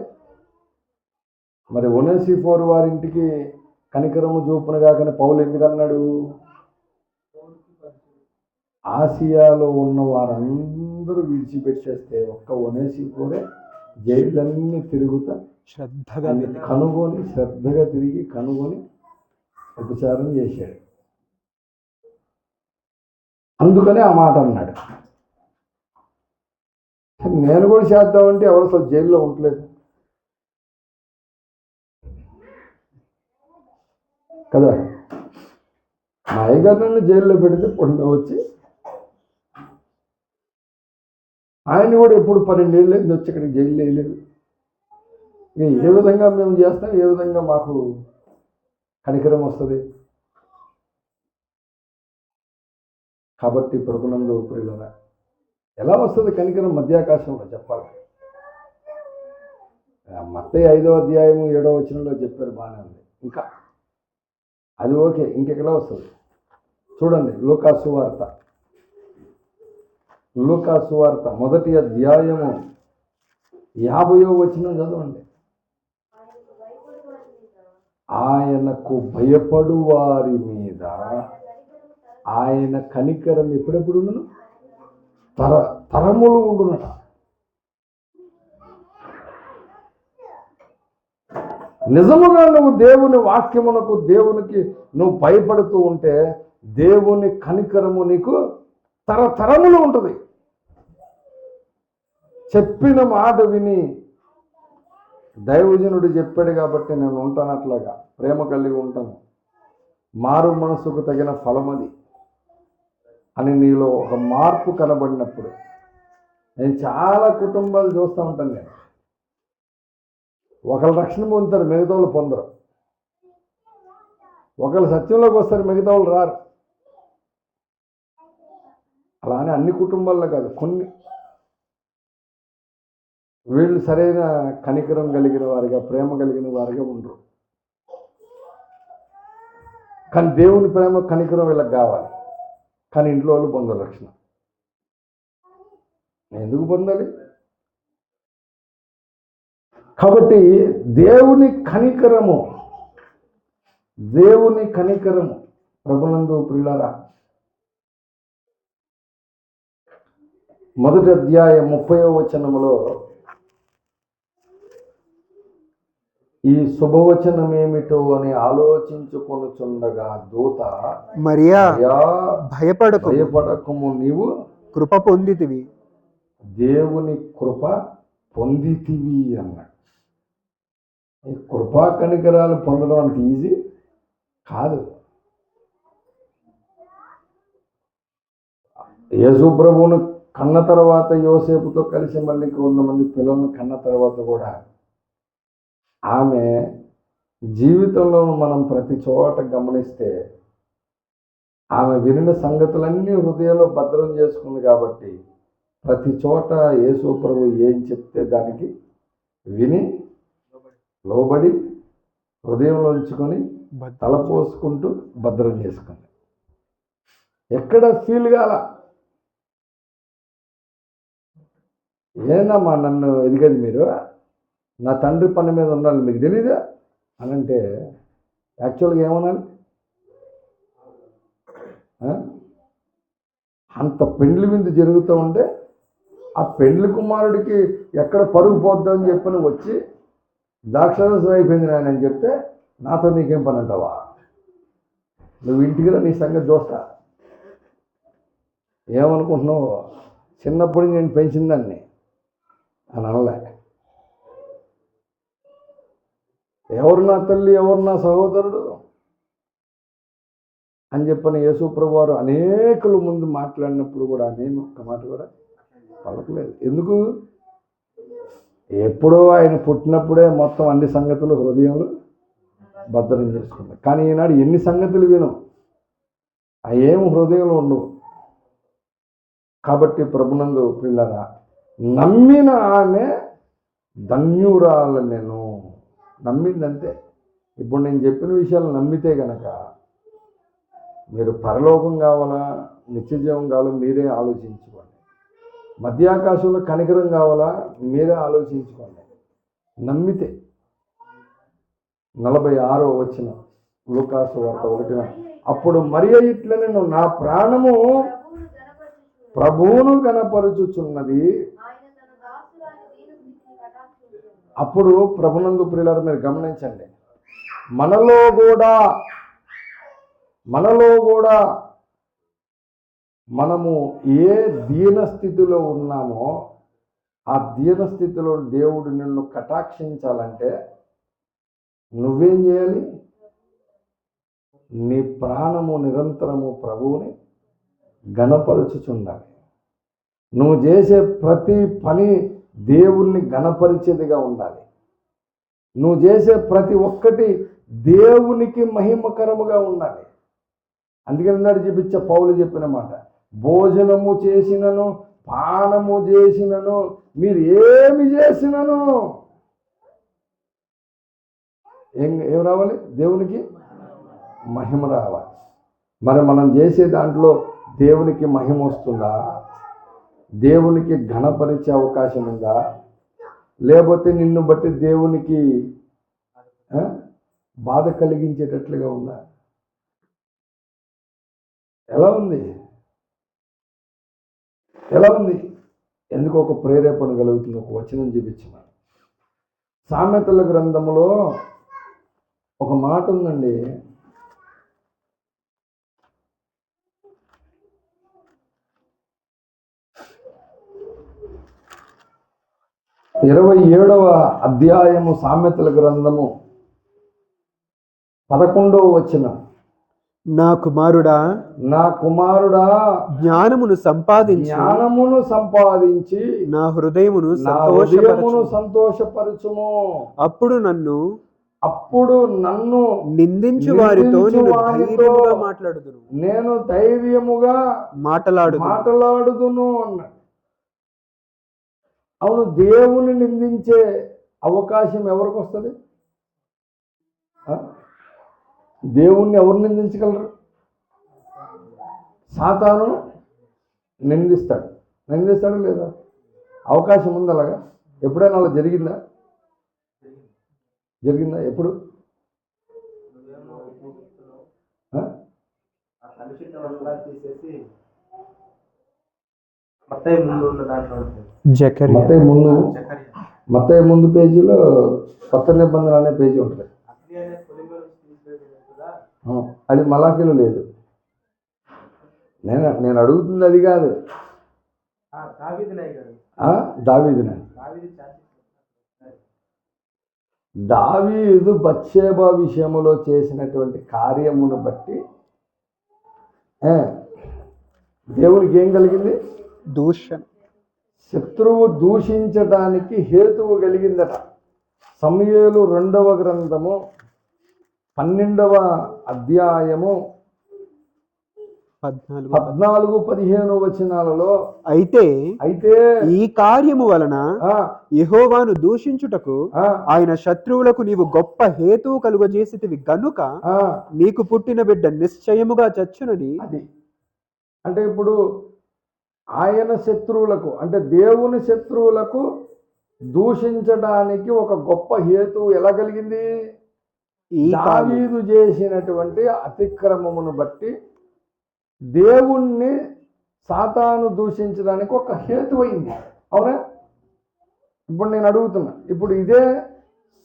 మరి ఒనేసిఫోరు వారింటికి కనికరము చూపును కాకనే పౌలు ఎందుకన్నాడు? ఆసియాలో ఉన్న వారందరూ విడిచిపెట్టేస్తే ఒక్క ఒనేసిఫోరే జైళ్ళన్నీ తిరుగుతా శ్రద్ధగా శ్రద్ధగా తిరిగి కనుగొని ఉపచారం చేశాడు. అందుకనే ఆ మాట అన్నాడు. నేను కూడా చేద్దామంటే ఎవరు అసలు జైల్లో ఉండలేదు కదా. మా అయ్యగారు నన్ను జైల్లో పెడితే పొంద వచ్చి ఆయన కూడా ఎప్పుడు 12 ఏళ్ళు వచ్చి ఇక్కడికి జైలు వేయలేదు. ఏ విధంగా మేము చేస్తాం, ఏ విధంగా మాకు కనికరం వస్తుంది? కాబట్టి ప్రభునందు ప్రియులరా, ఎలా వస్తుంది కనికరం? మధ్యాకాశంలో చెప్పాలి. మత్తయి 5వ అధ్యాయము 7వ వచనంలో చెప్పారు, బాగానే ఉంది. ఇంకా అది ఓకే, ఇంకెక్కడ వస్తుంది చూడండి. లూకాసు వార్త 1వ అధ్యాయము 50వ వచనం చదవండి. ఆయనకు భయపడు వారి మీద ఆయన కనికరం ఎప్పుడెప్పుడు తరములు ఉండునట. నిజముగా నువ్వు దేవుని వాక్యమునకు, దేవునికి నువ్వు భయపడుతూ ఉంటే దేవుని కనికరము నీకు తరతరములు ఉంటుంది. చెప్పిన మాట విని దైవజనుడు చెప్పాడు కాబట్టి నేను ఉంటాను, అట్లాగా ప్రేమ కలిగి ఉంటాను, మారు మనసుకు తగిన ఫలమది అని నీలో ఒక మార్పు కనబడినప్పుడు, నేను చాలా కుటుంబాలు చూస్తూ ఉంటాను. నేను ఒకళ్ళు రక్షణ పొందుతారు, మిగతా వాళ్ళు పొందరు. ఒకళ్ళు సత్యంలోకి వస్తారు, మిగతా వాళ్ళు రారు. అలానే అన్ని కుటుంబాల్లో కాదు, కొన్ని వీళ్ళు సరైన కనికరం కలిగిన వారిగా, ప్రేమ కలిగిన వారిగా ఉండరు. కానీ దేవుని ప్రేమ కనికరం వీళ్ళకి కావాలి, కానీ ఇంట్లో వాళ్ళు పొందరు రక్షణ. ఎందుకు పొందాలి? కాబట్టి దేవుని కనికరము ప్రభునందు ప్రియులారా, 1వ అధ్యాయం 30వ వచనములో ఈ శుభవచనం ఏమిటో అని ఆలోచించుకొనుచుండగా దూత, మరియా భయపడకము, నీవు కృప పొందితివి, దేవుని కృప పొందితివి అన్నాడు. ఈ కృపా కనికరాలు పొందడం అంత ఈజీ కాదు. యేసు ప్రభువును కన్న తర్వాత యోసేపుతో కలిసి మళ్ళీ 100 మంది పిల్లలను కన్న తర్వాత కూడా ఆమె జీవితంలో మనం ప్రతి చోట గమనిస్తే ఆమె వినిన సంగతులన్నీ హృదయంలో భద్రం చేసుకుంది. కాబట్టి ప్రతి చోట యేసు ప్రభు ఏం చెప్తే దానికి విని లోబడి హృదయంలో ఉంచుకొని తలపోసుకుంటూ భద్రం చేసుకుంది. ఎక్కడ ఫీల్ కాల, ఏందమ్మా నన్ను ఎదిగది మీరు, నా తండ్రి పని మీద ఉండాలి, మీకు తెలీదా అని అంటే యాక్చువల్గా ఏమనాలి? అంత పెండ్లి విందు జరుగుతూ ఉంటే ఆ పెండ్లి కుమారుడికి ఎక్కడ పరుగు పోద్దని చెప్పని వచ్చి ద్రాక్షరసం అయిపోయింది నాయన అని చెప్తే నాతో నీకేం పని అంటావా? నువ్వు ఇంటికి రా, నీ సంగతి చూస్తా. ఏమనుకుంటున్నావు? చిన్నప్పుడు నేను పెంచిందాన్ని అని అనలే. ఎవరు నా తల్లి, ఎవరు నా సహోదరుడు అని చెప్పని యేసు ప్రభువు వారు అనేకుల ముందు మాట్లాడినప్పుడు కూడా నేను ఒక్క మాట కూడా పలకలేదు. ఎందుకు? ఎప్పుడో ఆయన పుట్టినప్పుడే మొత్తం అన్ని సంగతులు హృదయంలో భద్రం చేసుకుంది. కానీ ఈనాడు ఎన్ని సంగతులు విను, ఆ ఏమి హృదయంలో ఉండవు. కాబట్టి ప్రభునందు ప్రియులారా, నమ్మిన ఆమె ధన్యురాలు. నేను నమ్మిందంతే. ఇప్పుడు నేను చెప్పిన విషయాలు నమ్మితే గనక మీరు పరలోకం కావాలా, నిత్యజీవం కావాలా మీరే ఆలోచించుకోండి. మధ్యాకాశంలో కనికరం కావాలా మీరే ఆలోచించుకోండి. నమ్మితే 46వ వచనం లూకాసు వార్త 1. అప్పుడు మరియ ఇట్లనే, నా ప్రాణము ప్రభువును గణపరుచుచున్నది. అప్పుడు ప్రభునందు ప్రియులారా మీరు గమనించండి, మనలో కూడా మనము ఏ దీనస్థితిలో ఉన్నామో ఆ దీనస్థితిలో దేవుడు నిన్ను కటాక్షించాలంటే నువ్వేం చేయాలి? నీ ప్రాణము నిరంతరము ప్రభువుని గణపరుచుచుండాలి. నువ్వు చేసే ప్రతి పని దేవుణ్ణి గణపరిచేదిగా ఉండాలి. నువ్వు చేసే ప్రతి ఒక్కటి దేవునికి మహిమకరముగా ఉండాలి. అందుకని నాడు చూపించే పౌలు చెప్పిన మాట, భోజనము చేసినను పానము చేసినను మీరు ఏమి చేసినను ఏం రావాలి? దేవునికి మహిమ రావాలి. మరి మనం చేసే దాంట్లో దేవునికి మహిమ వస్తుందా? దేవునికి ఘనపరిచే అవకాశం ఉందా? లేకపోతే నిన్ను బట్టి దేవునికి బాధ కలిగించేటట్లుగా ఉందా? ఎలా ఉంది? ఎందుకు ఒక ప్రేరేపణ కలుగుతుంది? ఒక వచనం చూపించిన సామెతల గ్రంథములో ఒక మాట ఉందండి. ఇరవై 27వ అధ్యాయము సామెతల గ్రంథము 11వ వచనం, నా కుమారుడా జ్ఞానమును సంపాదించి నా హృదయమును సంతోషపరచుము. అప్పుడు నన్ను నిందించు వారితో నేను ధైర్యముగా మాట్లాడుదును అన్నాడు. అవును, దేవుని నిందించే అవకాశం ఎవరికి వస్తుంది? దేవుణ్ణి ఎవరు నిందించగలరు? సాతాను నిందిస్తాడు లేదా? అవకాశం ఉంది అలాగా? ఎప్పుడైనా అలా జరిగిందా? ఎప్పుడు? మత్తయి ముందు పేజీలో కొత్త నిబంధన అనే పేజీ ఉంటుంది. అది మలాకీలో లేదు. నేను అడుగుతుంది అది కాదు. దావీదు బత్షెబా విషయములో చేసినటువంటి కార్యమును బట్టి దేవునికి ఏం కలిగింది? శత్రువు దూషించడానికి హేతువు కలిగిందట. సమూయేలు 2వ గ్రంథము 12వ అధ్యాయము 14-15 వచనాలలో అయితే ఈ కార్యము వలన యెహోవాను దూషించుటకు ఆయన శత్రువులకు నీవు గొప్ప హేతువు కలుగజేసితివి గనుక నీకు పుట్టిన బిడ్డ నిశ్చయముగా చచ్చునని. అంటే ఇప్పుడు ఆయన శత్రువులకు, అంటే దేవుని శత్రువులకు దూషించడానికి ఒక గొప్ప హేతు ఎలా కలిగింది? ఈ దావీదు చేసినటువంటి అతిక్రమమును బట్టి దేవుణ్ణి సాతాను దూషించడానికి ఒక హేతు అయింది. అవునా? ఇప్పుడు నేను అడుగుతున్నా, ఇప్పుడు ఇదే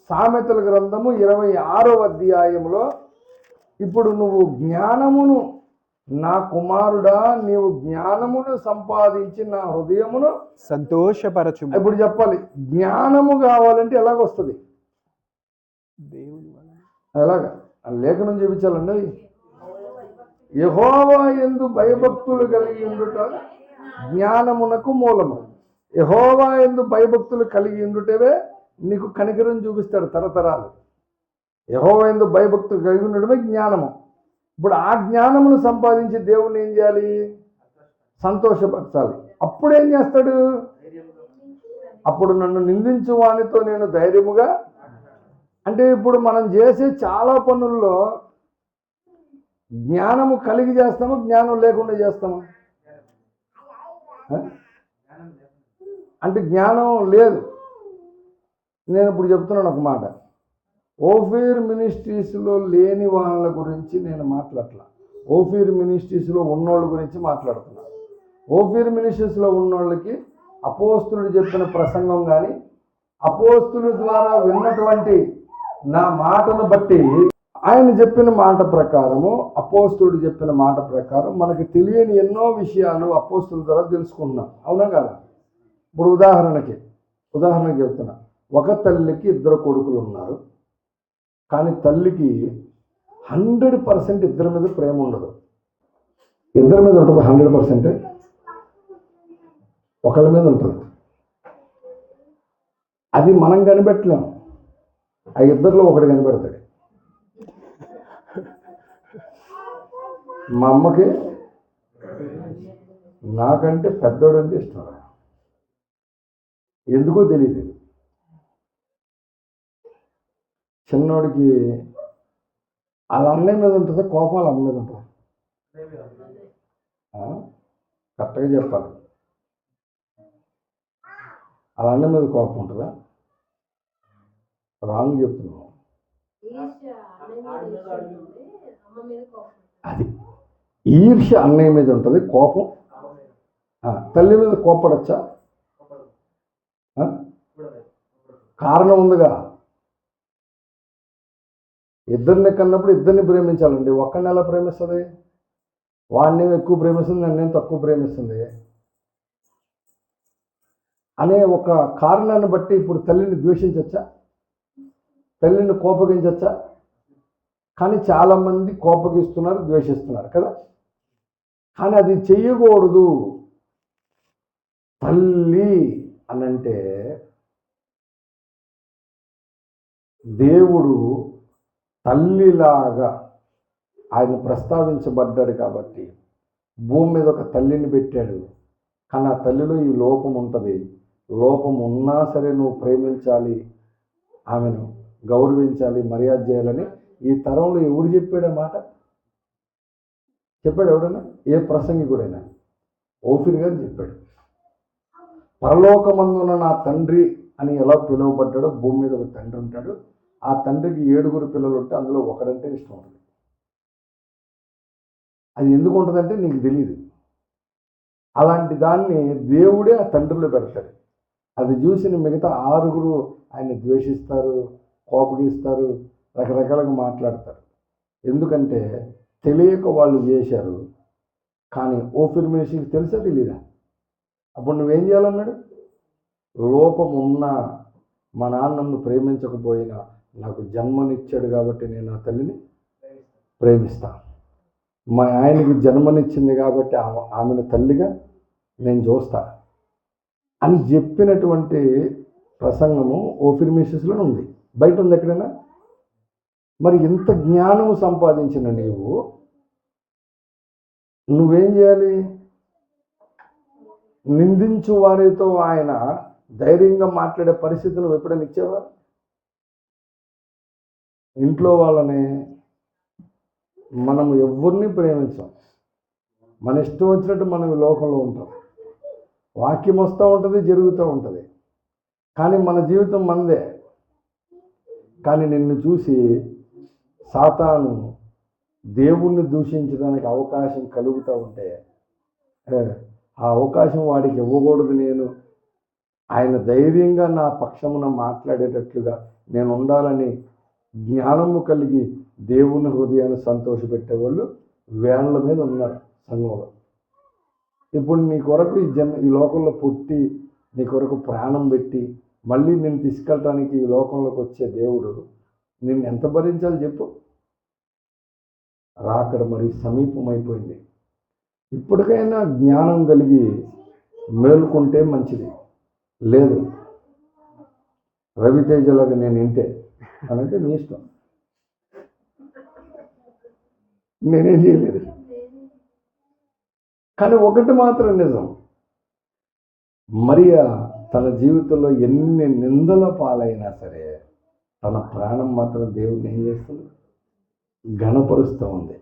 సామెతల గ్రంథము 26వ అధ్యాయంలో ఇప్పుడు నువ్వు జ్ఞానమును, నా కుమారుడా నీవు జ్ఞానమును సంపాదించి నా హృదయమును సంతోషపరచుము. ఇప్పుడు చెప్పాలి, జ్ఞానము కావాలంటే ఎలాగొస్తుంది? దేవుని వలన. ఎలాగా? లేఖనం చూపించాలండి. యెహోవా యందు భయభక్తులు కలిగి ఉండుట జ్ఞానమునకు మూలము. యెహోవా యందు భయభక్తులు కలిగి ఉండుటవే నీకు కనికరం చూపిస్తాడు తరతరాలు. యెహోవా యందు భయభక్తులు కలిగి ఉండడమే జ్ఞానము. ఇప్పుడు ఆ జ్ఞానమును సంపాదించి దేవుణ్ణి ఏం చేయాలి? సంతోషపరచాలి. అప్పుడు ఏం చేస్తాడు? అప్పుడు నన్ను నిందించు వానితో నేను ధైర్యముగా. అంటే ఇప్పుడు మనం చేసే చాలా పనుల్లో జ్ఞానము కలిగి చేస్తాము, జ్ఞానం లేకుండా చేస్తాము. అంటే జ్ఞానం లేదు. నేను ఇప్పుడు చెప్తున్నాను ఒక మాట, ఓఫీర్ మినిస్ట్రీస్లో లేని వాళ్ళ గురించి నేను మాట్లాడట్లా, ఓఫీర్ మినిస్ట్రీస్లో ఉన్నోళ్ళ గురించి మాట్లాడుతున్నాను. ఓఫీర్ మినిస్ట్రీస్లో ఉన్నోళ్ళకి అపోస్తులుడు చెప్పిన ప్రసంగం కానీ, అపోస్తుల ద్వారా విన్నటువంటి నా మాటను బట్టి, ఆయన చెప్పిన మాట ప్రకారము, అపోస్తులుడు చెప్పిన మాట ప్రకారం మనకి తెలియని ఎన్నో విషయాలు అపోస్తుల ద్వారా తెలుసుకుంటున్నాం. అవునా కదా? ఇప్పుడు ఉదాహరణకి చెప్తున్నా, ఒక తల్లికి 2 కొడుకులు ఉన్నారు, కానీ తల్లికి 100% ఇద్దరి మీద ప్రేమ ఉండదు. ఇద్దరి మీద ఉంటుంది 100%, ఒకళ్ళ మీద ఉంటుంది. అది మనం కనిపెట్టలేము, ఆ ఇద్దరిలో ఒకటి కనిపెడతాడు. మా అమ్మకి నాకంటే పెద్దోడంటే ఇష్టం, ఎందుకో తెలియదు. చిన్నోడికి వాళ్ళ అన్నయ్య మీద ఉంటుందా కోపం, వాళ్ళ అమ్మ మీద ఉంటుందా? కరెక్ట్గా చెప్పాలి. వాళ్ళ అన్నయ్య మీద కోపం ఉంటుందా? రాంగ్ చెప్తున్నావు. అది ఈర్ష్య అన్నయ్య మీద ఉంటుంది, కోపం తల్లి మీద కోపడచ్చా? కారణం ఉందిగా. ఇద్దరిని కన్నప్పుడు ఇద్దరిని ప్రేమించాలండి. ఒక్కడిని ఎలా ప్రేమిస్తుంది? వాడినేమో ఎక్కువ ప్రేమిస్తుంది, నన్నేం తక్కువ ప్రేమిస్తుంది అనే ఒక కారణాన్ని బట్టి ఇప్పుడు తల్లిని ద్వేషించచ్చా? తల్లిని కోపగించచ్చా? కానీ చాలామంది కోపగిస్తున్నారు, ద్వేషిస్తున్నారు కదా. కానీ అది చెయ్యకూడదు. తల్లి అనంటే దేవుడు తల్లిలాగా ఆయన ప్రస్తావించబడ్డాడు కాబట్టి భూమి మీద ఒక తల్లిని పెట్టాడు. కానీ ఆ తల్లిలో ఈ లోపం ఉంటుంది. లోపం ఉన్నా సరే నువ్వు ప్రేమించాలి, ఆమెను గౌరవించాలి, మర్యాద చేయాలని ఈ తరంలో ఎవడు చెప్పాడు మాట? చెప్పాడు ఎవడైనా? ఏ ప్రసంగికుడైనా? ఓఫీర్ గారు చెప్పాడు. పరలోకమందున నా తండ్రి అని ఎలా పిలువబడ్డాడో భూమి మీద ఒక తండ్రి ఉంటాడు. ఆ తండ్రికి 7 పిల్లలు ఉంటే అందులో ఒకడంటే ఇష్టం ఉంటుంది. అది ఎందుకు ఉంటుందంటే నీకు తెలియదు. అలాంటి దాన్ని దేవుడే ఆ తండ్రిలో పెడతాడు. అది చూసిన మిగతా 6 ఆయన ద్వేషిస్తారు, కోపగిస్తారు, రకరకాలుగా మాట్లాడతారు. ఎందుకంటే తెలియక వాళ్ళు చేశారు. కానీ ఓఫీర్ మినిస్ట్రీకి తెలుసా తెలీదా? అప్పుడు నువ్వేం చేయాలన్నాడు? లోపం ఉన్నా, మా నాన్న నన్ను ప్రేమించకపోయినా నాకు జన్మనిచ్చాడు కాబట్టి నేను ఆ తల్లిని ప్రేమిస్తాను. మా ఆయనకి జన్మనిచ్చింది కాబట్టి ఆమెను తల్లిగా నేను చూస్తా అని చెప్పినటువంటి ప్రసంగము ఓఫీర్ మినిస్ట్రీస్లో ఉంది. బయట ఉంది ఎక్కడైనా? మరి ఇంత జ్ఞానము సంపాదించిన నువ్వేం చేయాలి? నిందించు వారితో ఆయన ధైర్యంగా మాట్లాడే పరిస్థితి నువ్వు ఎప్పుడైనా ఇచ్చావా? ఇంట్లో వాళ్ళని మనం ఎవరిని ప్రేమించాం, మన ఇష్టం వచ్చినట్టు మనం ఈ లోకంలో ఉంటాం. వాక్యం వస్తూ ఉంటుంది, జరుగుతూ ఉంటుంది. కానీ మన జీవితం మనదే. కానీ నిన్ను చూసి సాతాను దేవుణ్ణి దూషించడానికి అవకాశం కలుగుతూ ఉంటే ఆ అవకాశం వాడికి ఇవ్వకూడదు. నేను ఆయన ధైర్యంగా నా పక్షమున మాట్లాడేటట్లుగా నేను ఉండాలని జ్ఞానము కలిగి దేవుని హృదయాన్ని సంతోషపెట్టేవాళ్ళు వేళ్ళ మీద ఉన్నారు సంఘంలో. ఇప్పుడు నీ కొరకు ఈ లోకంలో పుట్టి నీ కొరకు ప్రాణం పెట్టి మళ్ళీ నేను తీసుకెళ్ళటానికి ఈ లోకంలోకి వచ్చే దేవుడు నిన్ను ఎంత భరించాలి చెప్పు? రాకడ మరి సమీపమైపోయింది. ఇప్పటికైనా జ్ఞానం కలిగి మేలుకుంటే మంచిది. లేదు రవితేజలాగా నేను ఇంతే అనంటే నీ ఇష్టం, నేనేం చేయలేదు. కానీ ఒకటి మాత్రం నిజం, మరియా తన జీవితంలో ఎన్ని నిందల పాలైనా సరే తన ప్రాణం మాత్రం దేవుడిని ఏం చేస్తుంది? ఘనపరుస్తూ ఉంది.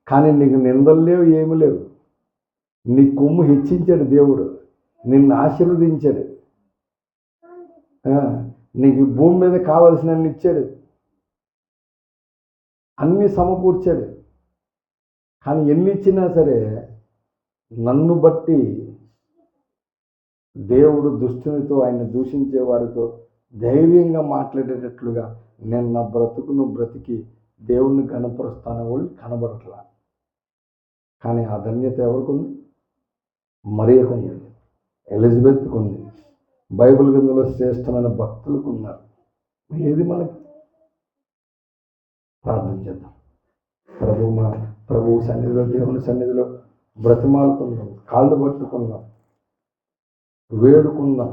కానీ నీకు నిందలు లేవు, ఏమి లేవు. నీ కొమ్ము హెచ్చించాడు దేవుడు, నిన్ను ఆశీర్వదించాడు, నీకు భూమి మీద కావలసినన్ని ఇచ్చాడు, అన్నీ సమకూర్చాడు. కానీ ఎన్ని ఇచ్చినా సరే నన్ను బట్టి దేవుడు దుష్టునితో, ఆయన దూషించే వారితో ధైర్యంగా మాట్లాడేటట్లుగా నేను నా బ్రతుకును బ్రతికి దేవుణ్ణి కనపరుస్తాను వాళ్ళు కనబడట్లా. కానీ ఆ ధన్యత ఎవరికి ఉంది? మరియకు ఉంది, ఎలిజబెత్కు ఉంది, బైబిల్ గ్రంథంలో శ్రేష్టమైన భక్తులకు ఉన్నారు. ఏది మనకి? ప్రార్థన చేద్దాం. ప్రభువు సన్నిధిలో, దేవుని సన్నిధిలో బ్రతిమాలుకుందాం, కాళ్ళు పట్టుకుందాం, వేడుకుందాం.